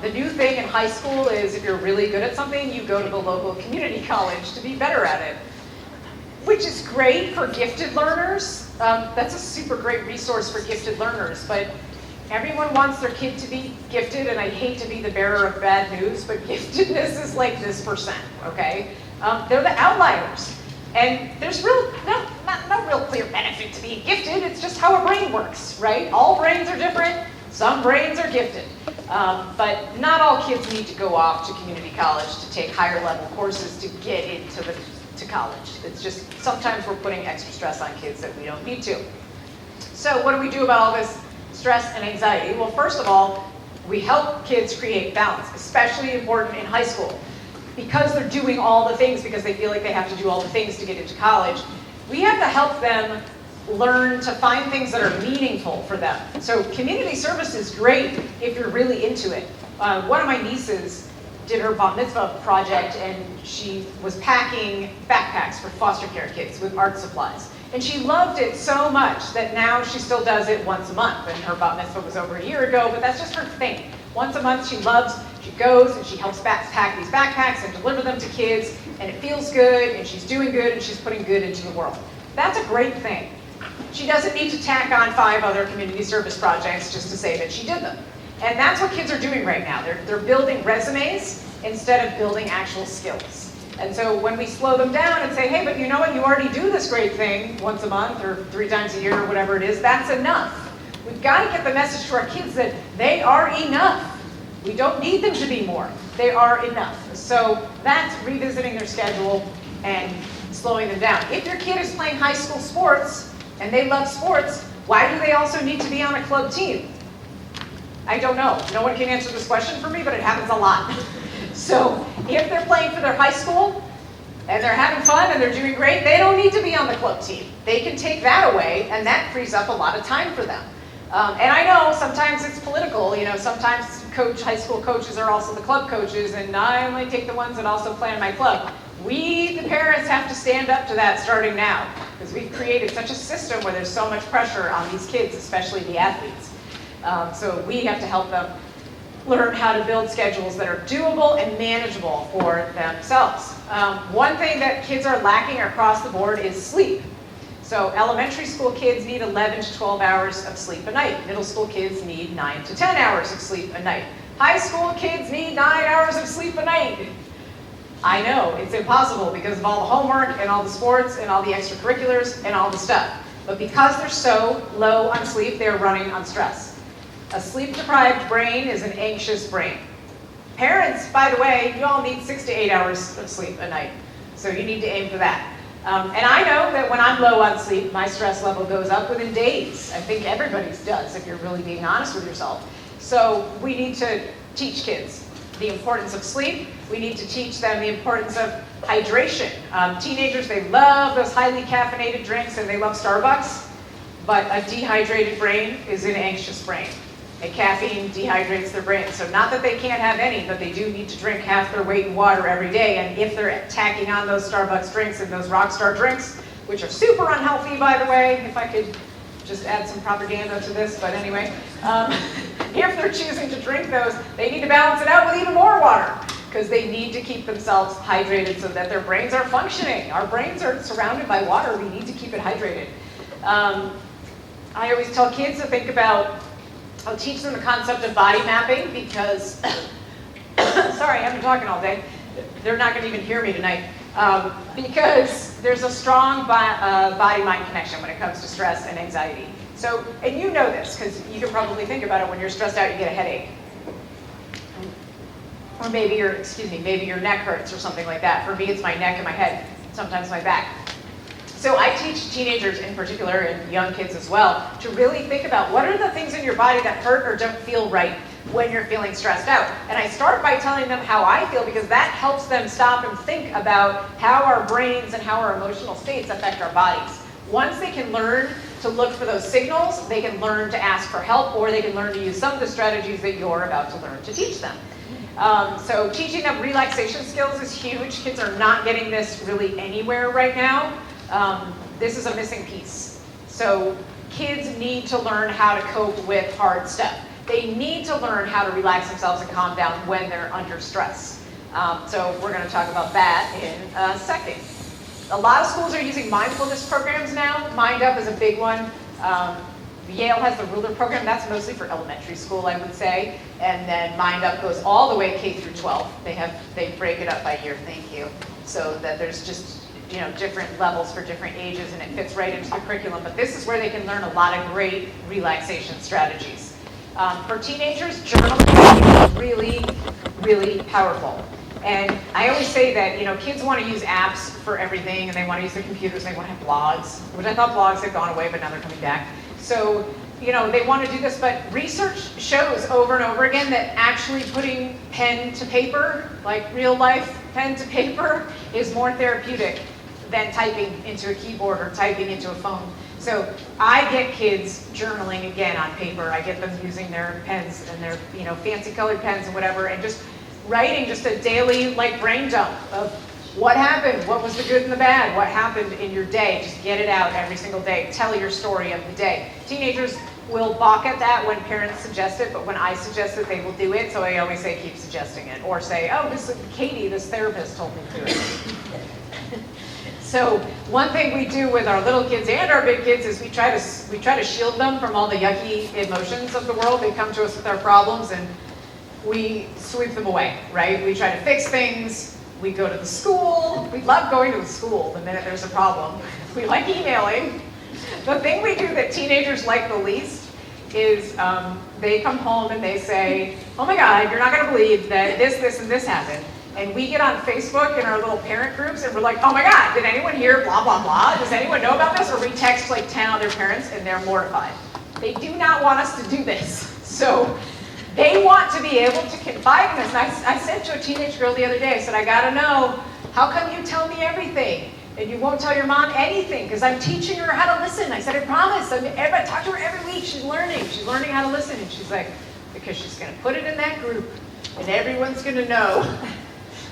The new thing in high school is if you're really good at something, you go to the local community college to be better at it, which is great for gifted learners. That's a super great resource for gifted learners, but everyone wants their kid to be gifted, and I hate to be the bearer of bad news, but giftedness is like this percent, okay? They're the outliers. And there's no real clear benefit to being gifted, it's just how a brain works, right? All brains are different, some brains are gifted. But not all kids need to go off to community college to take higher level courses to get into to college. It's just, sometimes we're putting extra stress on kids that we don't need to. So what do we do about all this stress and anxiety? Well, first of all, we help kids create balance, especially important in high school. Because they're doing all the things, because they feel like they have to do all the things to get into college, we have to help them learn to find things that are meaningful for them. So community service is great if you're really into it. One of my nieces did her bat mitzvah project, and she was packing backpacks for foster care kids with art supplies. And she loved it so much that now she still does it once a month. And her bat mitzvah was over a year ago, but that's just her thing. Once a month she goes and she helps pack these backpacks and deliver them to kids, and it feels good, and she's doing good, and she's putting good into the world. That's a great thing. She doesn't need to tack on 5 other community service projects just to say that she did them. And that's what kids are doing right now. They're building resumes instead of building actual skills. And so when we slow them down and say, hey, but you know what, you already do this great thing once a month or 3 times a year or whatever it is, that's enough. We've got to get the message to our kids that they are enough. We don't need them to be more. They are enough. So that's revisiting their schedule and slowing them down. If your kid is playing high school sports and they love sports, why do they also need to be on a club team? I don't know. No one can answer this question for me, but it happens a lot. So if they're playing for their high school and they're having fun and they're doing great, they don't need to be on the club team. They can take that away, and that frees up a lot of time for them. And I know sometimes it's political. You know, sometimes high school coaches are also the club coaches, and I only take the ones that also play in my club. We, the parents, have to stand up to that starting now, because we've created such a system where there's so much pressure on these kids, especially the athletes. So we have to help them learn how to build schedules that are doable and manageable for themselves. One thing that kids are lacking across the board is sleep. So elementary school kids need 11 to 12 hours of sleep a night. Middle school kids need 9 to 10 hours of sleep a night. High school kids need 9 hours of sleep a night. I know, it's impossible because of all the homework and all the sports and all the extracurriculars and all the stuff. But because they're so low on sleep, they're running on stress. A sleep-deprived brain is an anxious brain. Parents, by the way, you all need 6 to 8 hours of sleep a night. So you need to aim for that. And I know that when I'm low on sleep, my stress level goes up within days. I think everybody's does, if you're really being honest with yourself. So we need to teach kids the importance of sleep. We need to teach them the importance of hydration. Teenagers, they love those highly caffeinated drinks and they love Starbucks, but a dehydrated brain is an anxious brain. And caffeine dehydrates their brain. So not that they can't have any, but they do need to drink half their weight in water every day. And if they're tacking on those Starbucks drinks and those Rockstar drinks, which are super unhealthy, by the way, if I could just add some propaganda to this, but anyway. If they're choosing to drink those, they need to balance it out with even more water, because they need to keep themselves hydrated so that their brains are functioning. Our brains are surrounded by water. We need to keep it hydrated. I always tell kids to think about, I'll teach them the concept of body mapping because, sorry, I've been talking all day. They're not going to even hear me tonight. Because there's a strong body-mind connection when it comes to stress and anxiety. So, and you know this, because you can probably think about it when you're stressed out, you get a headache. Or maybe maybe your neck hurts or something like that. For me, it's my neck and my head, sometimes my back. So I teach teenagers in particular, and young kids as well, to really think about what are the things in your body that hurt or don't feel right when you're feeling stressed out. And I start by telling them how I feel, because that helps them stop and think about how our brains and how our emotional states affect our bodies. Once they can learn to look for those signals, they can learn to ask for help, or they can learn to use some of the strategies that you're about to learn to teach them. So teaching them relaxation skills is huge. Kids are not getting this really anywhere right now. This is a missing piece. So kids need to learn how to cope with hard stuff. They need to learn how to relax themselves and calm down when they're under stress. So we're going to talk about that in a second. A lot of schools are using mindfulness programs now. Mind Up is a big one. Yale has the Ruler program. That's mostly for elementary school, I would say. And then Mind Up goes all the way K through 12. They break it up by year, thank you. So that there's just different levels for different ages, and it fits right into the curriculum. But this is where they can learn a lot of great relaxation strategies. For teenagers, journaling is really, really powerful. And I always say that, kids want to use apps for everything, and they want to use their computers, and they want to have blogs, which I thought blogs had gone away, but now they're coming back. So, they want to do this, but research shows over and over again that actually putting pen to paper, like real life pen to paper, is more therapeutic than typing into a keyboard or typing into a phone. So I get kids journaling again on paper. I get them using their pens and their fancy colored pens and whatever, and just writing just a daily brain dump of what happened, what was the good and the bad, what happened in your day. Just get it out every single day. Tell your story of the day. Teenagers will balk at that when parents suggest it, but when I suggest it, they will do it. So I always say keep suggesting it, or say, oh, Katie, this therapist told me to do it. So one thing we do with our little kids and our big kids is we try to shield them from all the yucky emotions of the world. They come to us with our problems and we sweep them away, right? We try to fix things. We go to the school. We love going to the school the minute there's a problem. We like emailing. The thing we do that teenagers like the least is they come home and they say, oh my God, you're not going to believe that this, and this happened. And we get on Facebook in our little parent groups and we're like, oh my God, did anyone hear blah, blah, blah? Does anyone know about this? Or we text 10 other parents and they're mortified. They do not want us to do this. So they want to be able to confide in us. And I said to a teenage girl the other day, I said, I gotta know, how come you tell me everything? And you won't tell your mom anything? Because I'm teaching her how to listen. I said, I promise. I talk to her every week. She's learning. She's learning how to listen. And she's like, because she's gonna put it in that group and everyone's gonna know.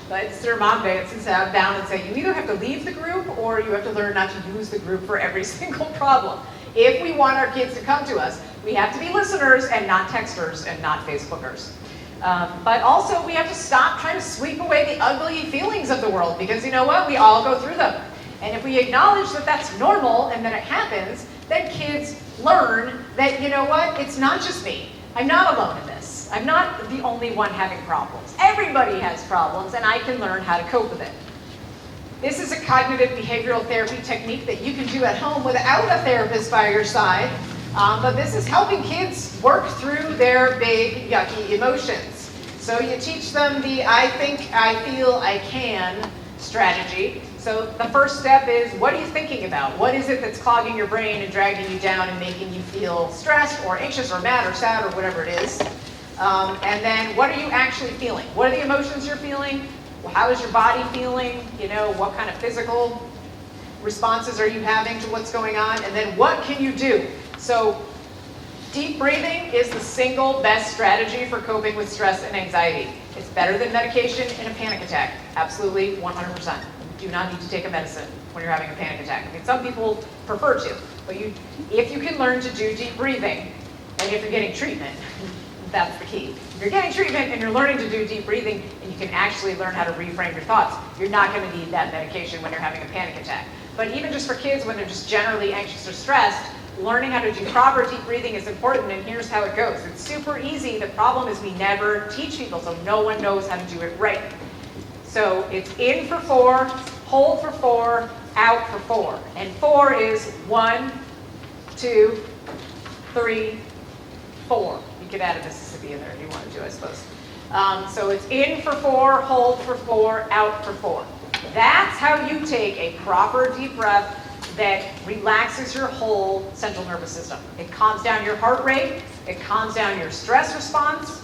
But it's their mom dances down and say, you either have to leave the group or you have to learn not to use the group for every single problem. If we want our kids to come to us, we have to be listeners and not texters and not Facebookers. But also we have to stop trying to sweep away the ugly feelings of the world, because you know what? We all go through them. And if we acknowledge that that's normal and that it happens, then kids learn that, you know what? It's not just me. I'm not alone in this. I'm not the only one having problems. Everybody has problems, and I can learn how to cope with it. This is a cognitive behavioral therapy technique that you can do at home without a therapist by your side, but this is helping kids work through their big, yucky emotions. So you teach them the I think, I feel, I can strategy. So the first step is, what are you thinking about? What is it that's clogging your brain and dragging you down and making you feel stressed or anxious or mad or sad or whatever it is? And then what are you actually feeling? What are the emotions you're feeling? How is your body feeling? What kind of physical responses are you having to what's going on? And then what can you do? So deep breathing is the single best strategy for coping with stress and anxiety. It's better than medication in a panic attack. Absolutely, 100%. do not need to take a medicine when you're having a panic attack. I mean, some people prefer to, but if you can learn to do deep breathing, and if you're getting treatment, that's the key. If you're getting treatment and you're learning to do deep breathing, and you can actually learn how to reframe your thoughts, you're not going to need that medication when you're having a panic attack. But even just for kids when they're just generally anxious or stressed, learning how to do proper deep breathing is important, and here's how it goes. It's super easy. The problem is we never teach people, so no one knows how to do it right. So it's in for 4, hold for 4, out for 4. And 4 is 1, 2, 3, 4. You could add a Mississippi in there if you wanted to, I suppose. So it's in for 4, hold for 4, out for 4. That's how you take a proper deep breath that relaxes your whole central nervous system. It calms down your heart rate, it calms down your stress response.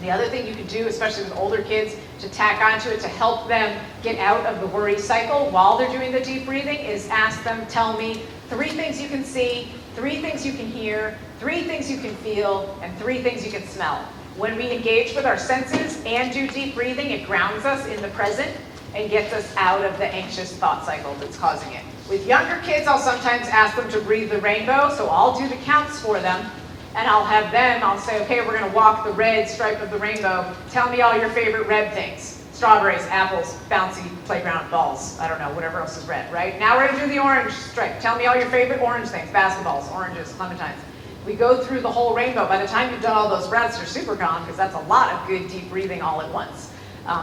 The other thing you can do, especially with older kids, to tack onto it to help them get out of the worry cycle while they're doing the deep breathing is ask them, tell me 3 things you can see, 3 things you can hear, 3 things you can feel, and 3 things you can smell. When we engage with our senses and do deep breathing, it grounds us in the present and gets us out of the anxious thought cycle that's causing it. With younger kids, I'll sometimes ask them to breathe the rainbow, so I'll do the counts for them, and I'll say, okay, we're gonna walk the red stripe of the rainbow. Tell me all your favorite red things. Strawberries, apples, bouncy playground balls, I don't know, whatever else is red, right? Now we're gonna do the orange stripe. Tell me all your favorite orange things, basketballs, oranges, clementines. We go through the whole rainbow. By the time you've done all those breaths, you're super calm, because that's a lot of good deep breathing all at once.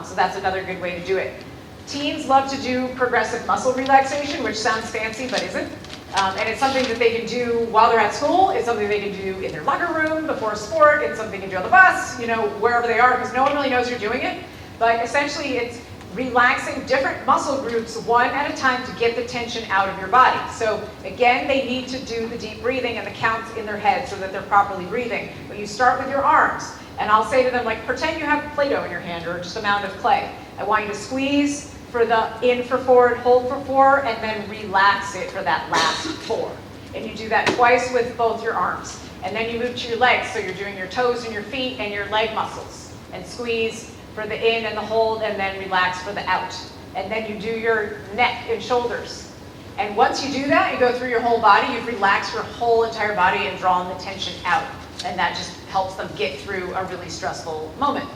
So that's another good way to do it. Teens love to do progressive muscle relaxation, which sounds fancy but isn't. And it's something that they can do while they're at school. It's something they can do in their locker room before a sport. It's something they can do on the bus, wherever they are, because no one really knows you're doing it. But essentially, it's relaxing different muscle groups one at a time to get the tension out of your body. So again, they need to do the deep breathing and the counts in their head so that they're properly breathing. But you start with your arms. And I'll say to them, like, pretend you have Play-Doh in your hand or just a mound of clay. I want you to squeeze for the in for 4, hold for 4, and then relax it for that last 4. And you do that twice with both your arms. And then you move to your legs, so you're doing your toes and your feet and your leg muscles. And squeeze for the in and the hold, and then relax for the out. And then you do your neck and shoulders. And once you do that, you go through your whole body, you've relaxed your whole entire body and drawn the tension out. And that just helps them get through a really stressful moment.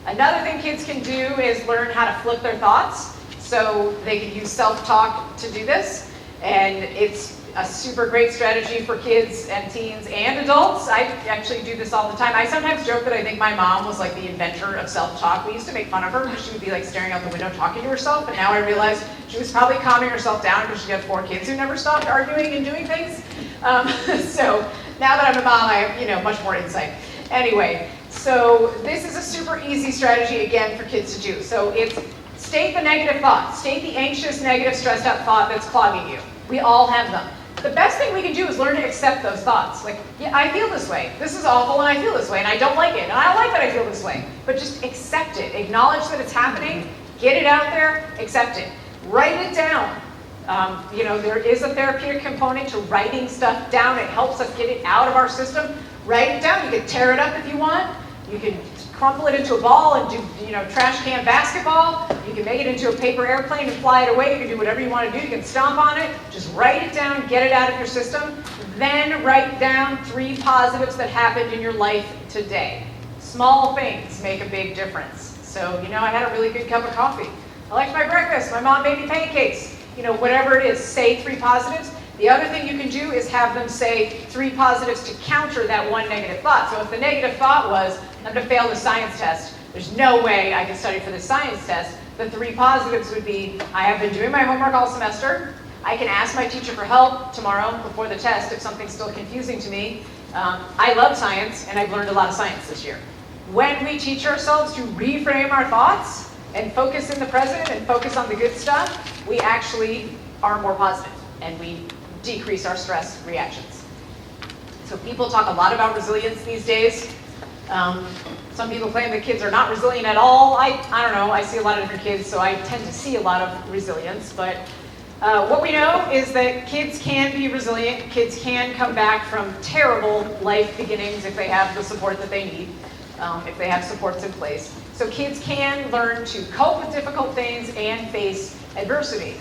Another thing kids can do is learn how to flip their thoughts. So they can use self-talk to do this. And it's a super great strategy for kids and teens and adults. I actually do this all the time. I sometimes joke that I think my mom was like the inventor of self-talk. We used to make fun of her because she would be like staring out the window talking to herself. But now I realize she was probably calming herself down because she had 4 kids who never stopped arguing and doing things. So now that I'm a mom, I have much more insight. Anyway, so this is a super easy strategy again for kids to do. So it's state the negative thought. State the anxious, negative, stressed out thought that's clogging you. We all have them. The best thing we can do is learn to accept those thoughts. Like, yeah, I feel this way. This is awful and I feel this way and I don't like it. And I don't like that I feel this way. But just accept it. Acknowledge that it's happening. Get it out there. Accept it. Write it down. There is a therapeutic component to writing stuff down. It helps us get it out of our system. Write it down. You can tear it up if you want. You can crumple it into a ball and do, trash can basketball. You can make it into a paper airplane and fly it away. You can do whatever you want to do. You can stomp on it. Just write it down, get it out of your system. Then write down 3 positives that happened in your life today. Small things make a big difference. So, I had a really good cup of coffee. I liked my breakfast. My mom made me pancakes. Whatever it is, say 3 positives. The other thing you can do is have them say 3 positives to counter that one negative thought. So if the negative thought was, I'm going to fail the science test, there's no way I can study for the science test, the 3 positives would be, I have been doing my homework all semester, I can ask my teacher for help tomorrow before the test if something's still confusing to me, I love science and I've learned a lot of science this year. When we teach ourselves to reframe our thoughts and focus in the present and focus on the good stuff, we actually are more positive and we decrease our stress reactions. So people talk a lot about resilience these days. Some people claim that kids are not resilient at all. I don't know, I see a lot of different kids, so I tend to see a lot of resilience. But what we know is that kids can be resilient. Kids can come back from terrible life beginnings if they have the support that they need, if they have supports in place. So kids can learn to cope with difficult things and face Adversity.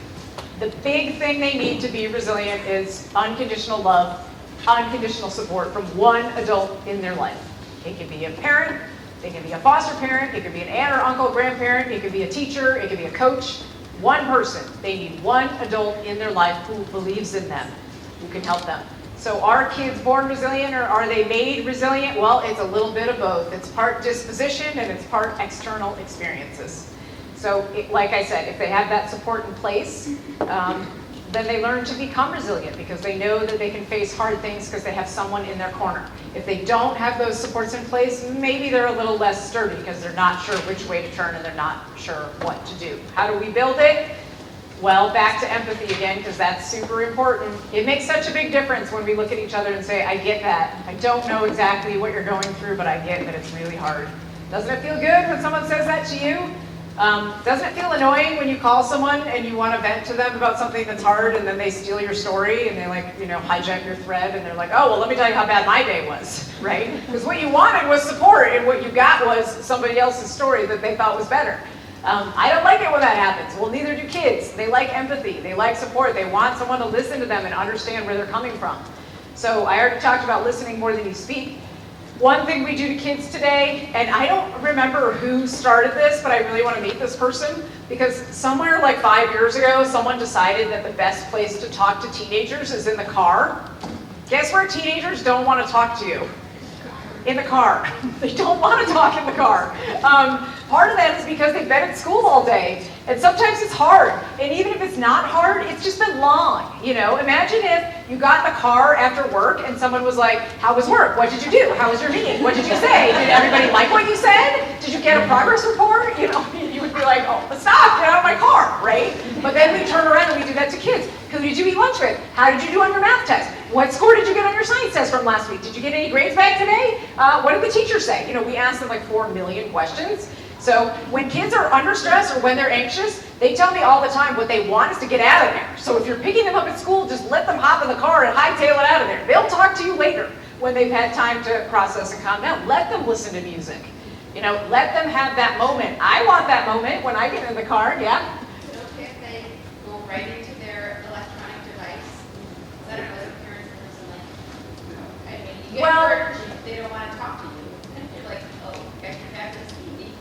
The big thing they need to be resilient is unconditional love, unconditional support from one adult in their life. It can be a parent, it can be a foster parent, it could be an aunt or uncle, grandparent, it could be a teacher, it could be a coach. One person. They need one adult in their life who believes in them, who can help them. So are kids born resilient or are they made resilient? Well, it's a little bit of both. It's part disposition and it's part external experiences. So like I said, if they have that support in place, then they learn to become resilient because they know that they can face hard things because they have someone in their corner. If they don't have those supports in place, maybe they're a little less sturdy because they're not sure which way to turn and they're not sure what to do. How do we build it? Well, back to empathy again, because that's super important. It makes such a big difference when we look at each other and say, I get that. I don't know exactly what you're going through, but I get that it's really hard. Doesn't it feel good when someone says that to you? Doesn't it feel annoying when you call someone and you want to vent to them about something that's hard and then they steal your story and they hijack your thread and they're like, oh, well, let me tell you how bad my day was, right? Because what you wanted was support and what you got was somebody else's story that they thought was better. I don't like it when that happens. Well, neither do kids. They like empathy. They like support. They want someone to listen to them and understand where they're coming from. So I already talked about listening more than you speak. One thing we do to kids today, and I don't remember who started this, but I really want to meet this person, because somewhere like 5 years ago, someone decided that the best place to talk to teenagers is in the car. Guess where teenagers don't want to talk to you? In the car. They don't want to talk in the car. Part of that is because they've been at school all day, and sometimes it's hard. And even if it's not hard, it's just been long. Imagine if you got in the car after work and someone was like, how was work? What did you do? How was your meeting? What did you say? Did everybody like what you said? Did you get a progress report? You would be like, oh, stop, get out of my car, right? But then we turn around and we do that to kids. Because we do eat lunch with. How did you do on your math test? What score did you get on your science test from last week? Did you get any grades back today? What did the teacher say? We ask them like 4 million questions. So when kids are under stress or when they're anxious, they tell me all the time what they want is to get out of there. So if you're picking them up at school, just let them hop in the car and hightail it out of there. They'll talk to you later when they've had time to process and calm down. Let them listen to music. Let them have that moment. I want that moment when I get in the car, yeah? So if they go right into their electronic device, I don't know if parents are listening. I mean, you get hurt, they don't want to talk to you. And you're like, oh, I can have this meeting.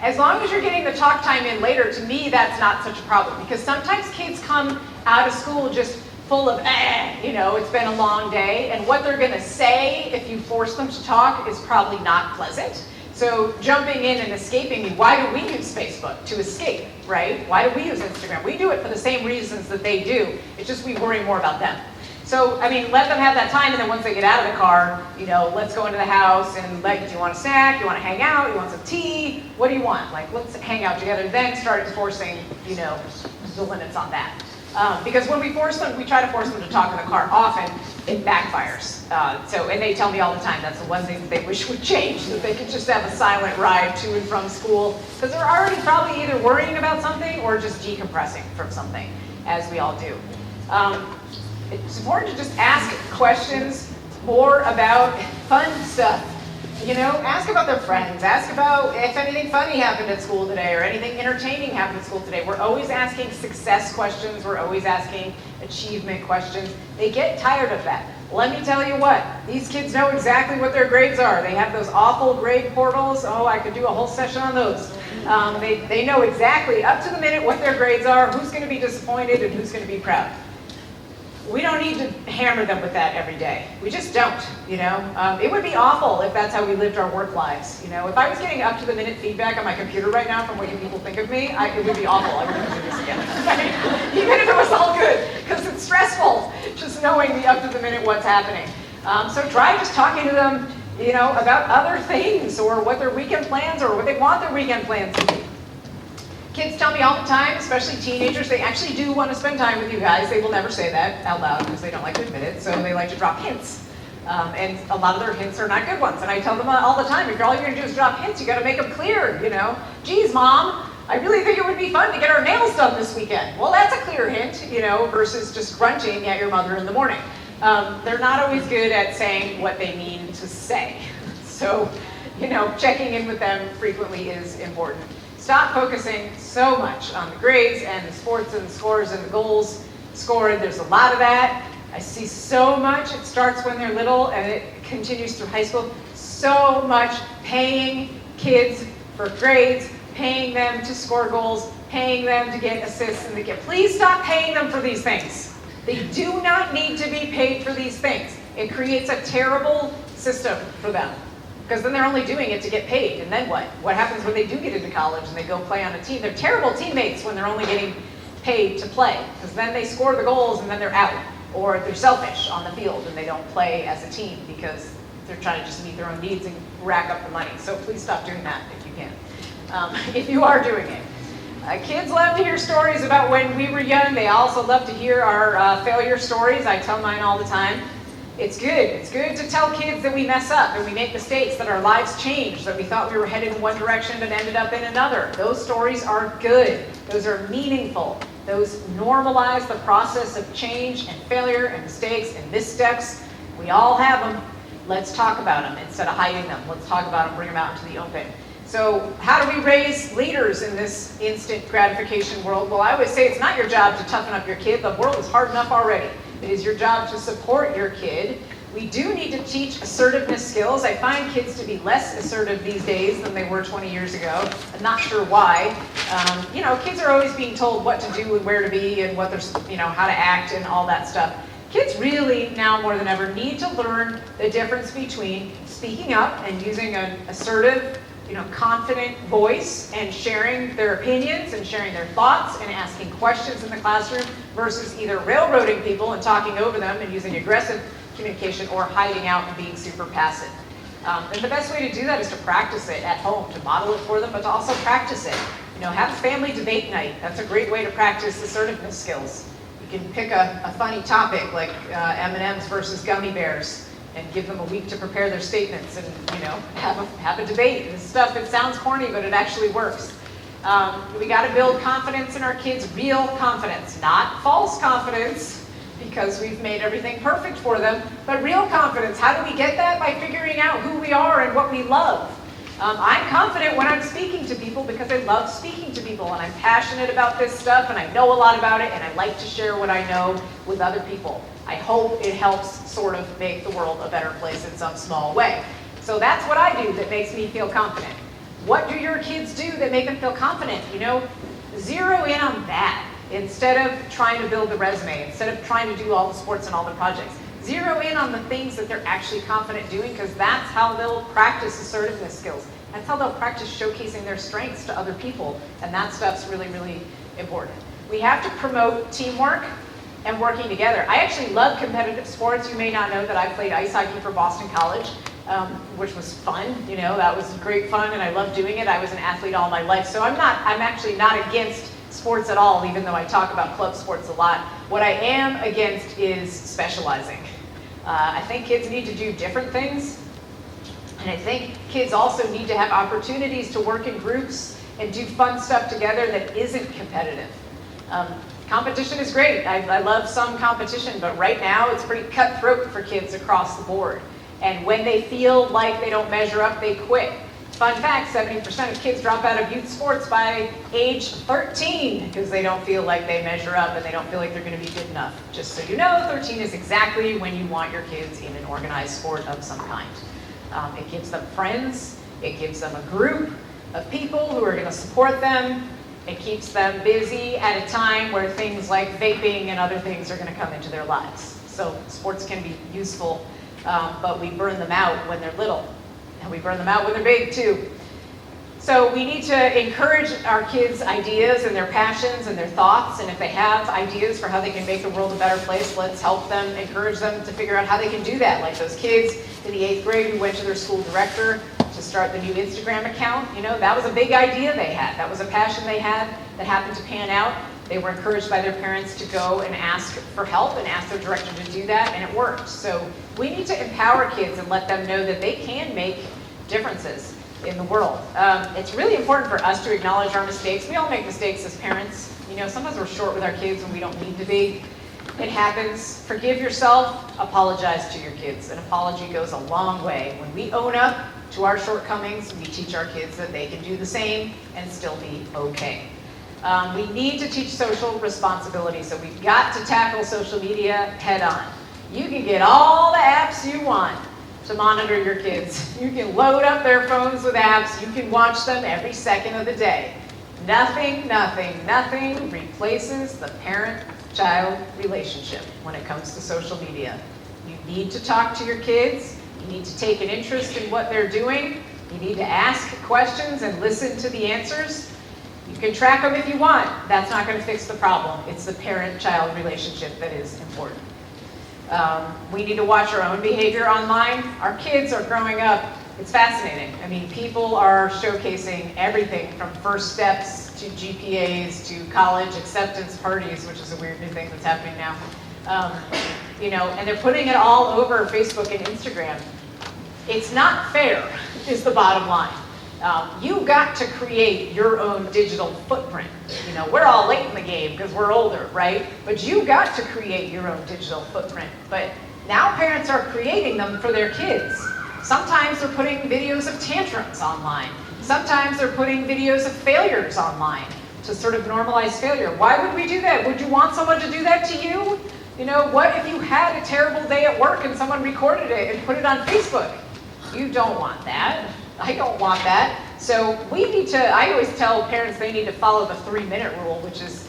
As long as you're getting the talk time in later, to me, that's not such a problem. Because sometimes kids come out of school just full of, it's been a long day. And what they're going to say if you force them to talk is probably not pleasant. So jumping in and escaping, why do we use Facebook? To escape, right? Why do we use Instagram? We do it for the same reasons that they do. It's just we worry more about them. So, let them have that time, and then once they get out of the car, let's go into the house and do you want a snack? You want to hang out? You want some tea? What do you want? Let's hang out together. Then start enforcing, the limits on that. Because when we try to force them to talk in the car, often it backfires. And they tell me all the time that's the one thing that they wish would change, that they could just have a silent ride to and from school, because they're already probably either worrying about something or just decompressing from something, as we all do. It's important to just ask questions more about fun stuff. Ask about their friends. Ask about if anything funny happened at school today or anything entertaining happened at school today. We're always asking success questions. We're always asking achievement questions. They get tired of that. Let me tell you what, these kids know exactly what their grades are. They have those awful grade portals. Oh, I could do a whole session on those. They know exactly up to the minute what their grades are, who's going to be disappointed and who's going to be proud. We don't need to hammer them with that every day. We just don't, It would be awful if that's how we lived our work lives. If I was getting up to the minute feedback on my computer right now from what you people think of me, it would be awful. I would never do this again. Even if it was all good, because it's stressful just knowing the up to the minute what's happening. So try just talking to them, about other things or what their weekend plans or what they want their weekend plans to be. Kids tell me all the time, especially teenagers, they actually do want to spend time with you guys. They will never say that out loud because they don't like to admit it, so they like to drop hints. And a lot of their hints are not good ones. And I tell them all the time, if all you're going to do is drop hints, you got to make them clear, Geez, Mom, I really think it would be fun to get our nails done this weekend. Well, that's a clear hint, versus just grunting at your mother in the morning. They're not always good at saying what they mean to say. So, checking in with them frequently is important. Stop focusing so much on the grades and the sports and the scores and the goals scored. There's a lot of that. I see so much. It starts when they're little and it continues through high school. So much paying kids for grades, paying them to score goals, paying them to get assists and to get. Please stop paying them for these things. They do not need to be paid for these things. It creates a terrible system for them. Because then they're only doing it to get paid, and then what? What happens when they do get into college and they go play on a team? They're terrible teammates when they're only getting paid to play, because then they score the goals and then they're out, or they're selfish on the field and they don't play as a team because they're trying to just meet their own needs and rack up the money. So please stop doing that if you can, if you are doing it. Kids love to hear stories about when we were young. They also love to hear our failure stories. I tell mine all the time. It's good. It's good to tell kids that we mess up and we make mistakes, that our lives change, that we thought we were headed in one direction but ended up in another. Those stories are good. Those are meaningful. Those normalize the process of change and failure and mistakes and missteps. We all have them. Let's talk about them instead of hiding them. Let's talk about them, bring them out into the open. So how do we raise leaders in this instant gratification world? Well, I always say it's not your job to toughen up your kid. The world is hard enough already. It is your job to support your kid. We do need to teach assertiveness skills. I find kids to be less assertive these days than they were 20 years ago. I'm not sure why. Kids are always being told what to do and where to be and what they're, how to act and all that stuff. Kids really, now more than ever, need to learn the difference between speaking up and using an assertive, confident voice and sharing their opinions and sharing their thoughts and asking questions in the classroom versus either railroading people and talking over them and using aggressive communication or hiding out and being super passive. And the best way to do that is to practice it at home, to model it for them, but to also practice it. Have a family debate night. That's a great way to practice assertiveness skills. You can pick a funny topic like M&Ms versus gummy bears and give them a week to prepare their statements and, have a debate. This stuff, it sounds corny, but it actually works. We got to build confidence in our kids, real confidence, not false confidence, because we've made everything perfect for them, but real confidence. How do we get that? By figuring out who we are and what we love. I'm confident when I'm speaking to people because I love speaking to people and I'm passionate about this stuff and I know a lot about it and I like to share what I know with other people. I hope it helps sort of make the world a better place in some small way. So that's what I do that makes me feel confident. What do your kids do that make them feel confident? Zero in on that instead of trying to build the resume, instead of trying to do all the sports and all the projects. Zero in on the things that they're actually confident doing because that's how they'll practice assertiveness skills. That's how they'll practice showcasing their strengths to other people. And that stuff's really, really important. We have to promote teamwork and working together. I actually love competitive sports. You may not know that I played ice hockey for Boston College, which was fun. That was great fun and I loved doing it. I was an athlete all my life. So I'm actually not against sports at all, even though I talk about club sports a lot. What I am against is specializing. I think kids need to do different things. And I think kids also need to have opportunities to work in groups and do fun stuff together that isn't competitive. Competition is great. I love some competition, but right now it's pretty cutthroat for kids across the board. And when they feel like they don't measure up, they quit. Fun fact, 70% of kids drop out of youth sports by age 13 because they don't feel like they measure up and they don't feel like they're going to be good enough. Just so you know, 13 is exactly when you want your kids in an organized sport of some kind. It gives them friends, it gives them a group of people who are going to support them, it keeps them busy at a time where things like vaping and other things are going to come into their lives. So sports can be useful, but we burn them out when they're little. And we burn them out when they're big too. So we need to encourage our kids' ideas and their passions and their thoughts. And if they have ideas for how they can make the world a better place, let's help them, encourage them to figure out how they can do that. Like those kids in the 8th grade who went to their school director to start the new Instagram account. That was a big idea they had. That was a passion they had that happened to pan out. They were encouraged by their parents to go and ask for help and ask their director to do that, and it worked. So we need to empower kids and let them know that they can make differences in the world. It's really important for us to acknowledge our mistakes. We all make mistakes as parents. Sometimes we're short with our kids when we don't need to be. It happens. Forgive yourself, apologize to your kids. An apology goes a long way. When we own up to our shortcomings, we teach our kids that they can do the same and still be okay. We need to teach social responsibility, so we've got to tackle social media head on. You can get all the apps you want to monitor your kids. You can load up their phones with apps. You can watch them every second of the day. Nothing replaces the parent-child relationship when it comes to social media. You need to talk to your kids. You need to take an interest in what they're doing. You need to ask questions and listen to the answers. You can track them if you want. That's not going to fix the problem. It's the parent-child relationship that is important. We need to watch our own behavior online. Our kids are growing up. It's fascinating. I mean, people are showcasing everything from first steps to GPAs to college acceptance parties, which is a weird new thing that's happening now. And they're putting it all over Facebook and Instagram. It's not fair, is the bottom line. You got to create your own digital footprint. We're all late in the game because we're older, right? But you got to create your own digital footprint. But now parents are creating them for their kids. Sometimes they're putting videos of tantrums online. Sometimes they're putting videos of failures online to sort of normalize failure. Why would we do that? Would you want someone to do that to you? What if you had a terrible day at work and someone recorded it and put it on Facebook? You don't want that. I don't want that. So we need to, I always tell parents they need to follow the 3-minute rule, which is,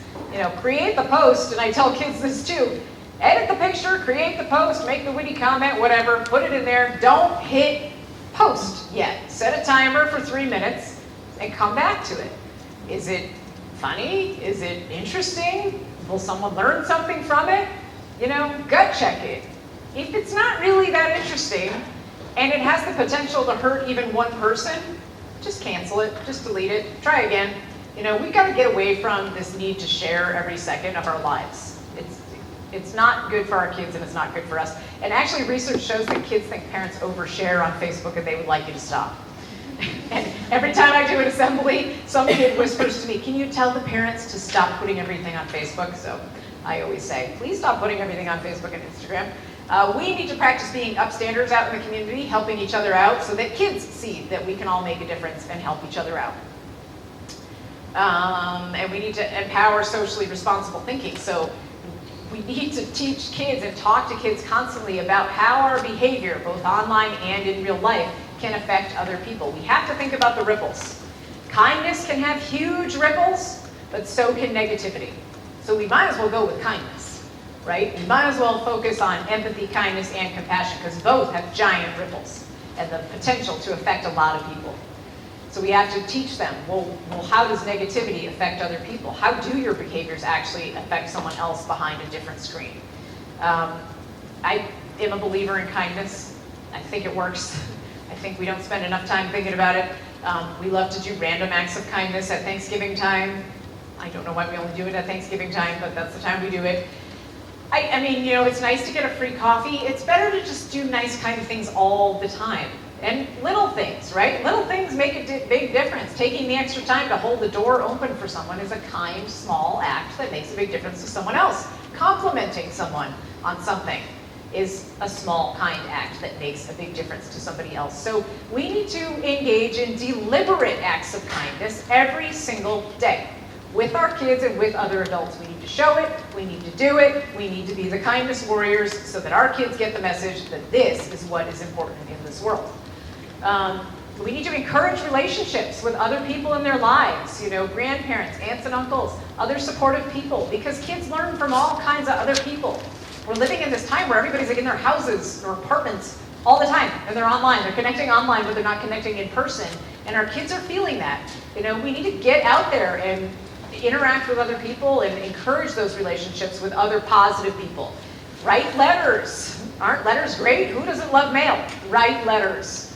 create the post, and I tell kids this too. Edit the picture, create the post, make the witty comment, whatever, put it in there. Don't hit post yet. Set a timer for 3 minutes and come back to it. Is it funny? Is it interesting? Will someone learn something from it? Gut check it. If it's not really that interesting and it has the potential to hurt even one person, just cancel it, just delete it, try again. We've got to get away from this need to share every second of our lives. It's not good for our kids and it's not good for us. And actually research shows that kids think parents overshare on Facebook and they would like you to stop. And every time I do an assembly, some kid whispers to me, can you tell the parents to stop putting everything on Facebook? So I always say, please stop putting everything on Facebook and Instagram. We need to practice being upstanders out in the community, helping each other out so that kids see that we can all make a difference and help each other out. And we need to empower socially responsible thinking. So we need to teach kids and talk to kids constantly about how our behavior, both online and in real life, can affect other people. We have to think about the ripples. Kindness can have huge ripples, but so can negativity. So we might as well go with kindness, right? We might as well focus on empathy, kindness, and compassion, because both have giant ripples and the potential to affect a lot of people. So we have to teach them, well, how does negativity affect other people? How do your behaviors actually affect someone else behind a different screen? I am a believer in kindness. I think it works. I think we don't spend enough time thinking about it. We love to do random acts of kindness at Thanksgiving time. I don't know why we only do it at Thanksgiving time, but that's the time we do it. I mean, it's nice to get a free coffee. It's better to just do nice, kind of things all the time. And little things, right? Little things make a big difference. Taking the extra time to hold the door open for someone is a kind, small act that makes a big difference to someone else. Complimenting someone on something is a small, kind act that makes a big difference to somebody else. So we need to engage in deliberate acts of kindness every single day. With our kids and with other adults. We need to show it, we need to do it, we need to be the kindness warriors so that our kids get the message that this is what is important in this world. We need to encourage relationships with other people in their lives, grandparents, aunts and uncles, other supportive people, because kids learn from all kinds of other people. We're living in this time where everybody's in their houses or apartments all the time, and they're online. They're connecting online, but they're not connecting in person. And our kids are feeling that. We need to get out there and interact with other people and encourage those relationships with other positive people. Write letters. Aren't letters great? Who doesn't love mail? Write letters.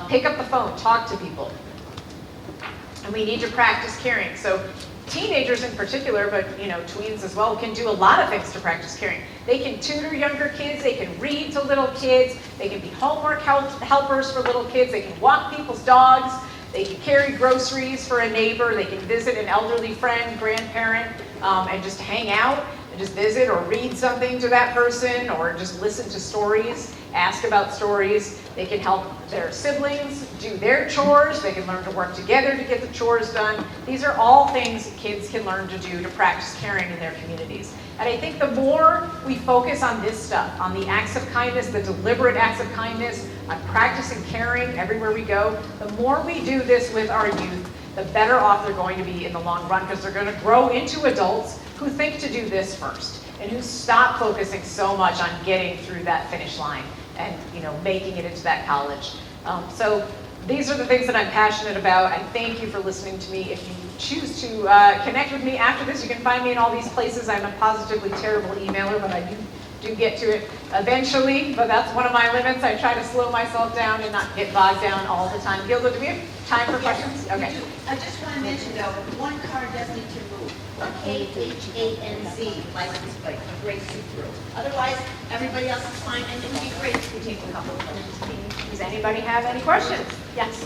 Pick up the phone, talk to people. And we need to practice caring. So teenagers in particular, but tweens as well, can do a lot of things to practice caring. They can tutor younger kids, they can read to little kids, they can be homework helpers for little kids, they can walk people's dogs, they can carry groceries for a neighbor, they can visit an elderly friend, grandparent, and just hang out and just visit or read something to that person or just listen to stories, ask about stories. They can help their siblings do their chores. They can learn to work together to get the chores done. These are all things kids can learn to do to practice caring in their communities. And I think the more we focus on this stuff, on the acts of kindness, the deliberate acts of kindness, on practicing caring everywhere we go, the more we do this with our youth, the better off they're going to be in the long run, because they're going to grow into adults who think to do this first and who stop focusing so much on getting through that finish line and making it into that college. So these are the things that I'm passionate about. I thank you for listening to me. If you choose to connect with me after this, you can find me in all these places. I'm a positively terrible emailer, but I do get to it eventually, but that's one of my limits. I try to slow myself down and not get bogged down all the time. Gilda, do we have time for questions? Okay. I just want to mention though, one car does need to move. KHANZ license plate, a great see-through. Otherwise, everybody else is fine, and it would be great if we take a couple of minutes. Does anybody have any questions? Yes.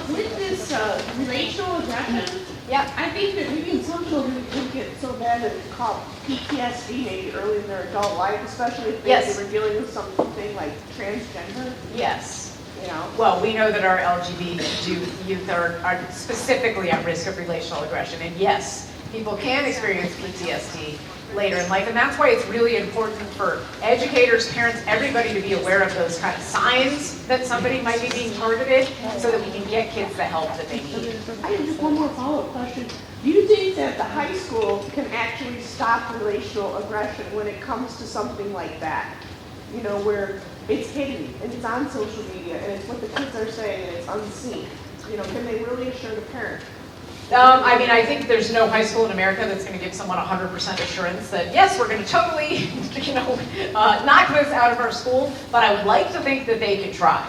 With this relational aggression, Yeah. I think that maybe some children can get so bad that it's called PTSD maybe early in their adult life, especially if Yes. they were dealing with something like transgender, Yes. you know. Well, we know that our LGBT youth are specifically at risk of relational aggression, and yes, people can experience PTSD later in life, and that's why it's really important for educators, parents, everybody to be aware of those kind of signs that somebody might be being targeted, so that we can get kids the help that they need. I have just one more follow-up question. Do you think that the high school can actually stop relational aggression when it comes to something like that? You know, where it's hidden and it's on social media and it's what the kids are saying and it's unseen. You know, can they really assure the parent? I think there's no high school in America that's going to give someone 100% assurance that, yes, we're going to totally, knock this out of our school, but I would like to think that they could try.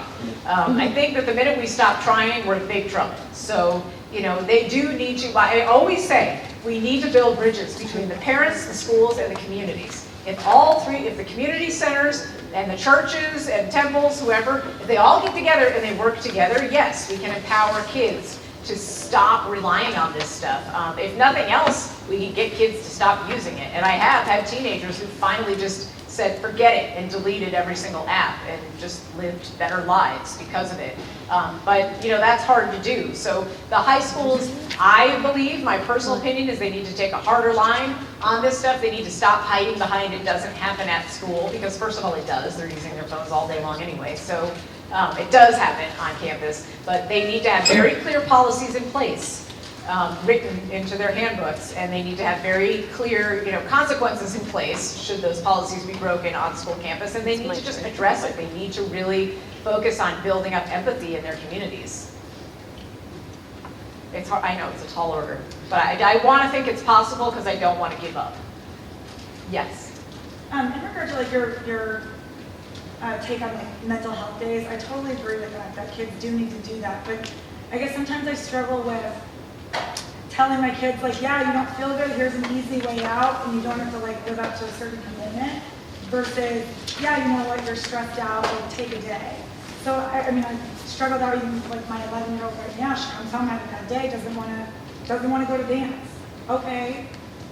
I think that the minute we stop trying, we're in big trouble. So, they do need to, I always say, we need to build bridges between the parents, the schools, and the communities. If the community centers and the churches and temples, whoever, if they all get together and they work together, yes, we can empower kids to stop relying on this stuff. If nothing else, we can get kids to stop using it. And I have had teenagers who finally just said, forget it, and deleted every single app and just lived better lives because of it. But that's hard to do. So the high schools, I believe, my personal opinion is they need to take a harder line on this stuff. They need to stop hiding behind it doesn't happen at school, because first of all, it does. They're using their phones all day long anyway. So it does happen on campus, but they need to have very clear policies in place, written into their handbooks, and they need to have very clear, consequences in place should those policies be broken on school campus, and they need to just address it. They need to really focus on building up empathy in their communities. It's hard, I know it's a tall order, but I want to think it's possible because I don't want to give up. Yes. In regard to your take on mental health days, I totally agree with that kids do need to do that, but I guess sometimes I struggle with telling my kids, yeah, you don't feel good, here's an easy way out, and you don't have to live up to a certain commitment, versus, yeah, you know what, you're stressed out, take a day. So I struggled out even my 11-year-old right now. She comes home having that day, doesn't want to go to dance. Okay.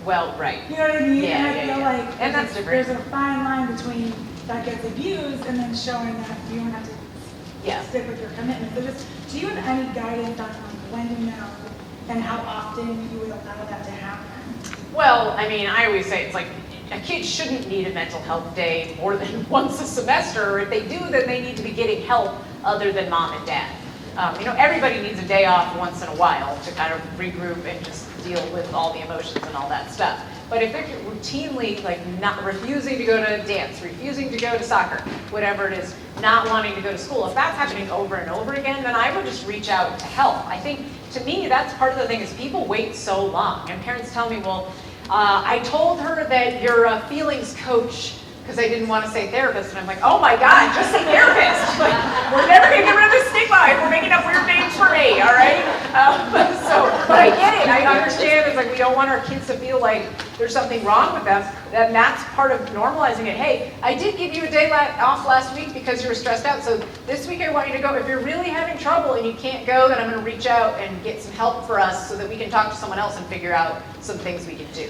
Well, right. You know what I mean? Yeah, and I feel like and that's different. There's a fine line between that gets abused and then showing that you don't have to stick with your commitment. So do you have any guidance on when to know and how often you would allow that to happen? Well, I always say it's like a kid shouldn't need a mental health day more than once a semester, or if they do, then they need to be getting help other than mom and dad. Everybody needs a day off once in a while to kind of regroup and just deal with all the emotions and all that stuff. But if they're routinely not refusing to go to dance, refusing to go to soccer, whatever it is, not wanting to go to school, if that's happening over and over again, then I would just reach out to help. I think, to me, that's part of the thing is people wait so long. And parents tell me, well, I told her that you're a feelings coach, because I didn't want to say therapist, and I'm like, oh my God, just say therapist. We're never going to get rid of the stigma if we're making up weird names for me, all right? But I get it, I understand, it's we don't want our kids to feel like there's something wrong with them, and that's part of normalizing it. Hey, I did give you a day off last week because you were stressed out, so this week I want you to go. If you're really having trouble and you can't go, then I'm going to reach out and get some help for us so that we can talk to someone else and figure out some things we can do.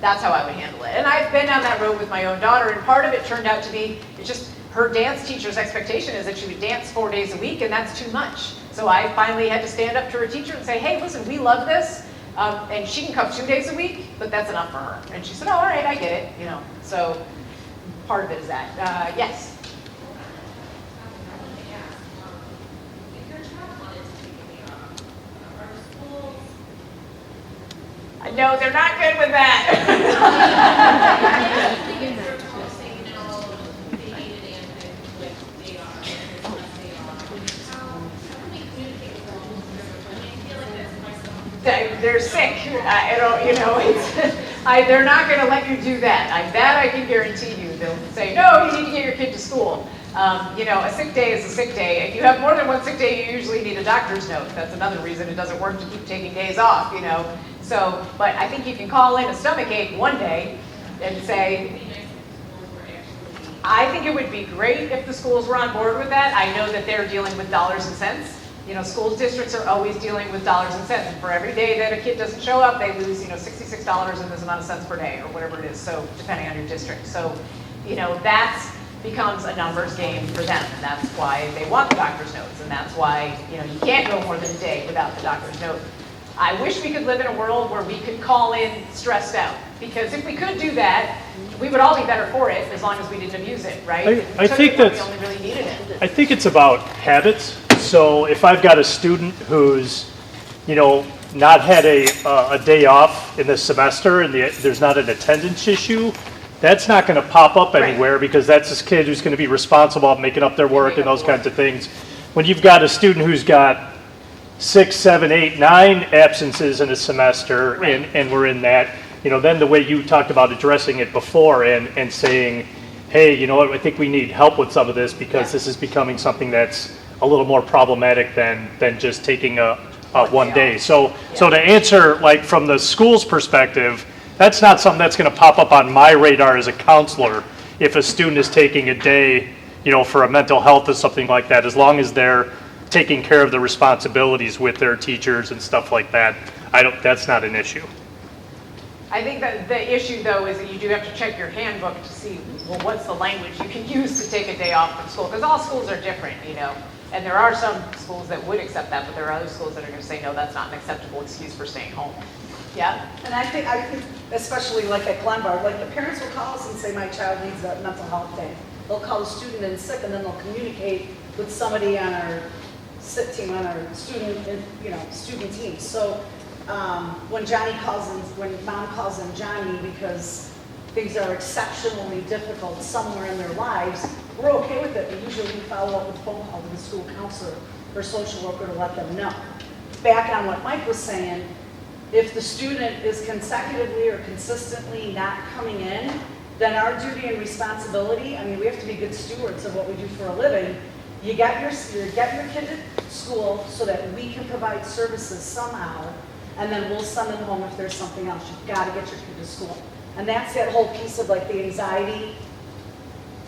That's how I would handle it. And I've been down that road with my own daughter, and part of it turned out to be, it's just her dance teacher's expectation is that she would dance 4 days a week, and that's too much. So I finally had to stand up to her teacher and say, hey, listen, we love this, and she can come 2 days a week, but that's enough for her. And she said, oh, all right, I get it, you know. So part of it is that. Yes? If your child wanted to take a day off, are schools? No, they're not good with that. If you're told, say, you know, they need a day and like day off, and there's less day off, how can we communicate with them? I mean, I feel like that's my stuff. They're sick. I don't, you know, they're not going to let you do that. That I can guarantee you. They'll say, no, you need to get your kid to school. You know, a sick day is a sick day. If you have more than one sick day, you usually need a doctor's note. That's another reason it doesn't work to keep taking days off, you know. So, but I think you can call in a stomachache one day and say, I think it would be great if the schools were on board with that. I know that they're dealing with dollars and cents. You know, school districts are always dealing with dollars and cents. And for every day that a kid doesn't show up, they lose, you know, $66 in this amount of cents per day or whatever it is. So depending on your district. So, you know, that becomes a numbers game for them. And that's why they want the doctor's notes. And that's why, you know, you can't go more than a day without the doctor's note. I wish we could live in a world where we could call in stressed out. Because if we could do that, we would all be better for it as long as we didn't abuse it, right? I think we that's, only really needed it. I think it's about habits. So if I've got a student who's, you know, not had a day off in the semester and there's not an attendance issue, that's not going to pop up anywhere because that's this kid who's going to be responsible for making up their work and those kinds of things. When you've got a student who's got 6, 7, 8, 9 absences in a semester and we're in that, you know, then the way you talked about addressing it before and saying, hey, you know what, I think we need help with some of this because this is becoming something that's a little more problematic than just taking a one day. So to answer, like from the school's perspective, that's not something that's going to pop up on my radar as a counselor if a student is taking a day, you know, for a mental health or something like that, as long as they're taking care of the responsibilities with their teachers and stuff like that. That's not an issue. I think that the issue, though, is that you do have to check your handbook to see, well, what's the language you can use to take a day off from school? Because all schools are different, you know. And there are some schools that would accept that, but there are other schools that are going to say, no, that's not an acceptable excuse for staying home. Yeah? And I think, especially like at Glenbard, like the parents will call us and say, my child needs a mental health day. They'll call the student in sick, and then they'll communicate with somebody on our SIT team, on our student team. So when mom calls in Johnny because things are exceptionally difficult somewhere in their lives, we're okay with it, but usually we follow up with a phone call to the school counselor or social worker to let them know. Back on what Mike was saying, if the student is consecutively or consistently not coming in, then our duty and responsibility, I mean, we have to be good stewards of what we do for a living. You get your kid to school so that we can provide services somehow, and then we'll send them home if there's something else. You've got to get your kid to school. And that's that whole piece of like the anxiety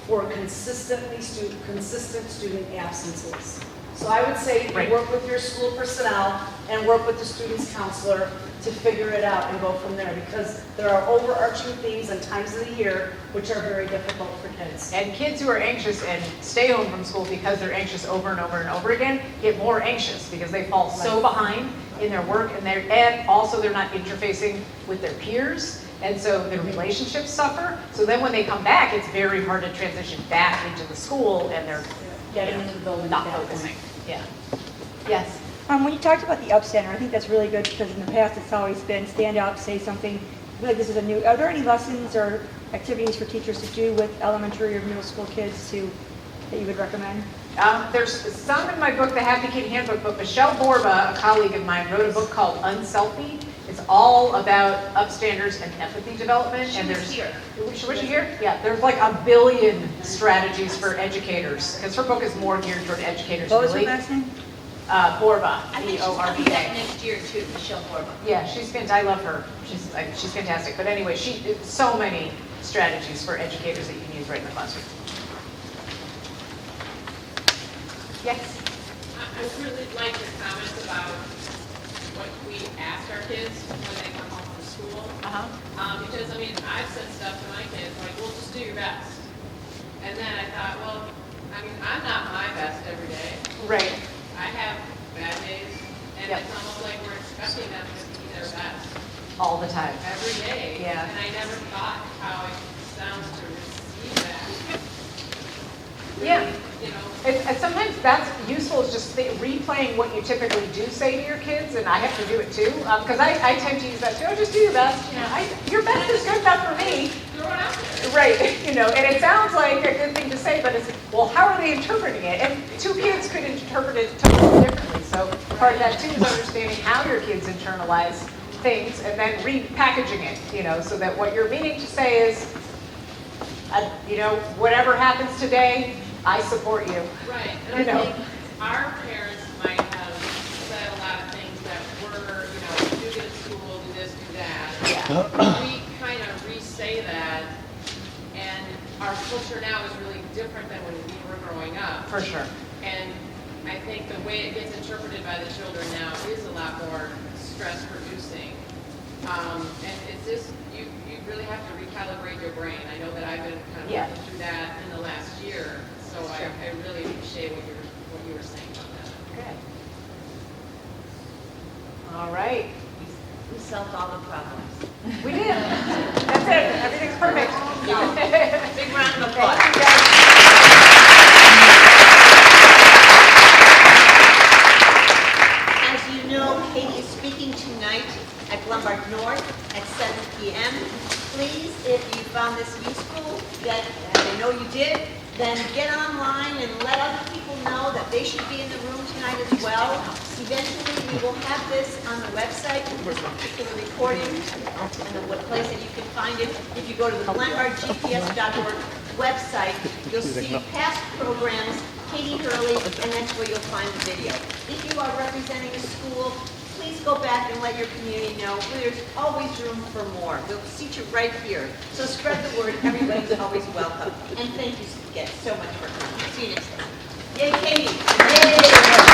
for consistent student absences. So I would say work with your school personnel and work with the student's counselor to figure it out and go from there, because there are overarching themes and times of the year which are very difficult for kids. And kids who are anxious and stay home from school because they're anxious over and over and over again get more anxious because they fall so behind in their work and also they're not interfacing with their peers. And so their relationships suffer. So then when they come back, it's very hard to transition back into the school and they're Getting into the building not at that focusing. point. Yeah. Yes. When you talked about the up center, I think that's really good because in the past it's always been stand out, say something. I feel like this is a new. Are there any lessons or activities for teachers to do with elementary or middle school kids that you would recommend? There's some in my book, the Happy Kid Handbook book. Michelle Borba, a colleague of mine, wrote a book called Unselfie. It's all about upstanders and empathy development. She was here. Was she here? Yeah, there's like a billion strategies for educators, because her book is more geared toward educators. What was her really. last name? Borba, I think she's B-O-R-B-A. coming back next year too, Michelle Borba. Yeah, she's fantastic. I love her. She's fantastic. But anyway, so many strategies for educators that you can use right in the classroom. Yes. I really like your comments about what we ask our kids when they come home from school. Because, I mean, I've said stuff to my kids, like, well, just do your best. And then I thought, well, I'm not my best every day. Right. I have bad days, and Yep. it's almost like we're expecting them to be their best All the time. every day. Yeah. And I never thought how it sounds to receive that. Yeah. Really, you know, And sometimes that's useful, is just replaying what you typically do say to your kids, and I have to do it too, because I tend to use that too. Oh, just do your best. You know, your best is good enough for me. throw it out there. Right. You know, and it sounds like a good thing to say, but it's, well, how are they interpreting it? And two kids could interpret it totally differently. So part of that too is understanding how your kids internalize things and then repackaging it, you know, so that what you're meaning to say is, you know, whatever happens today, I support you. Right, You and I know. think our parents might have said a lot of things that were, you know, do good at school, do this, do that. Yeah. We kind of re-say that, and our culture now is really different than when we were growing up. For sure. And I think the way it gets interpreted by the children now is a lot more stress-producing. And it's just, you really have to recalibrate your brain. I know that I've been kind of Yeah. working through that in the last year, so I really appreciate what you were saying about that. Good. All right. We solved all the problems. We did. That's it. Everything's perfect. Big round of applause. Thank you, guys. As you know, Katie is speaking tonight at Lombard North at 7 p.m. Please, if you found this useful, that, and I know you did, then get online and let other people know that they should be in the room tonight as well. Eventually, we will have this on the website, this particular recording, and the place that you can find it. If you go to the lombardgps.org website, you'll see past programs, Katie Hurley, and that's where you'll find the video. If you are representing a school, please go back and let your community know. There's always room for more. We'll seat you right here. So spread the word. Everybody's always welcome. And thank you again so much for coming. See you next time. Yay, Katie. Yay.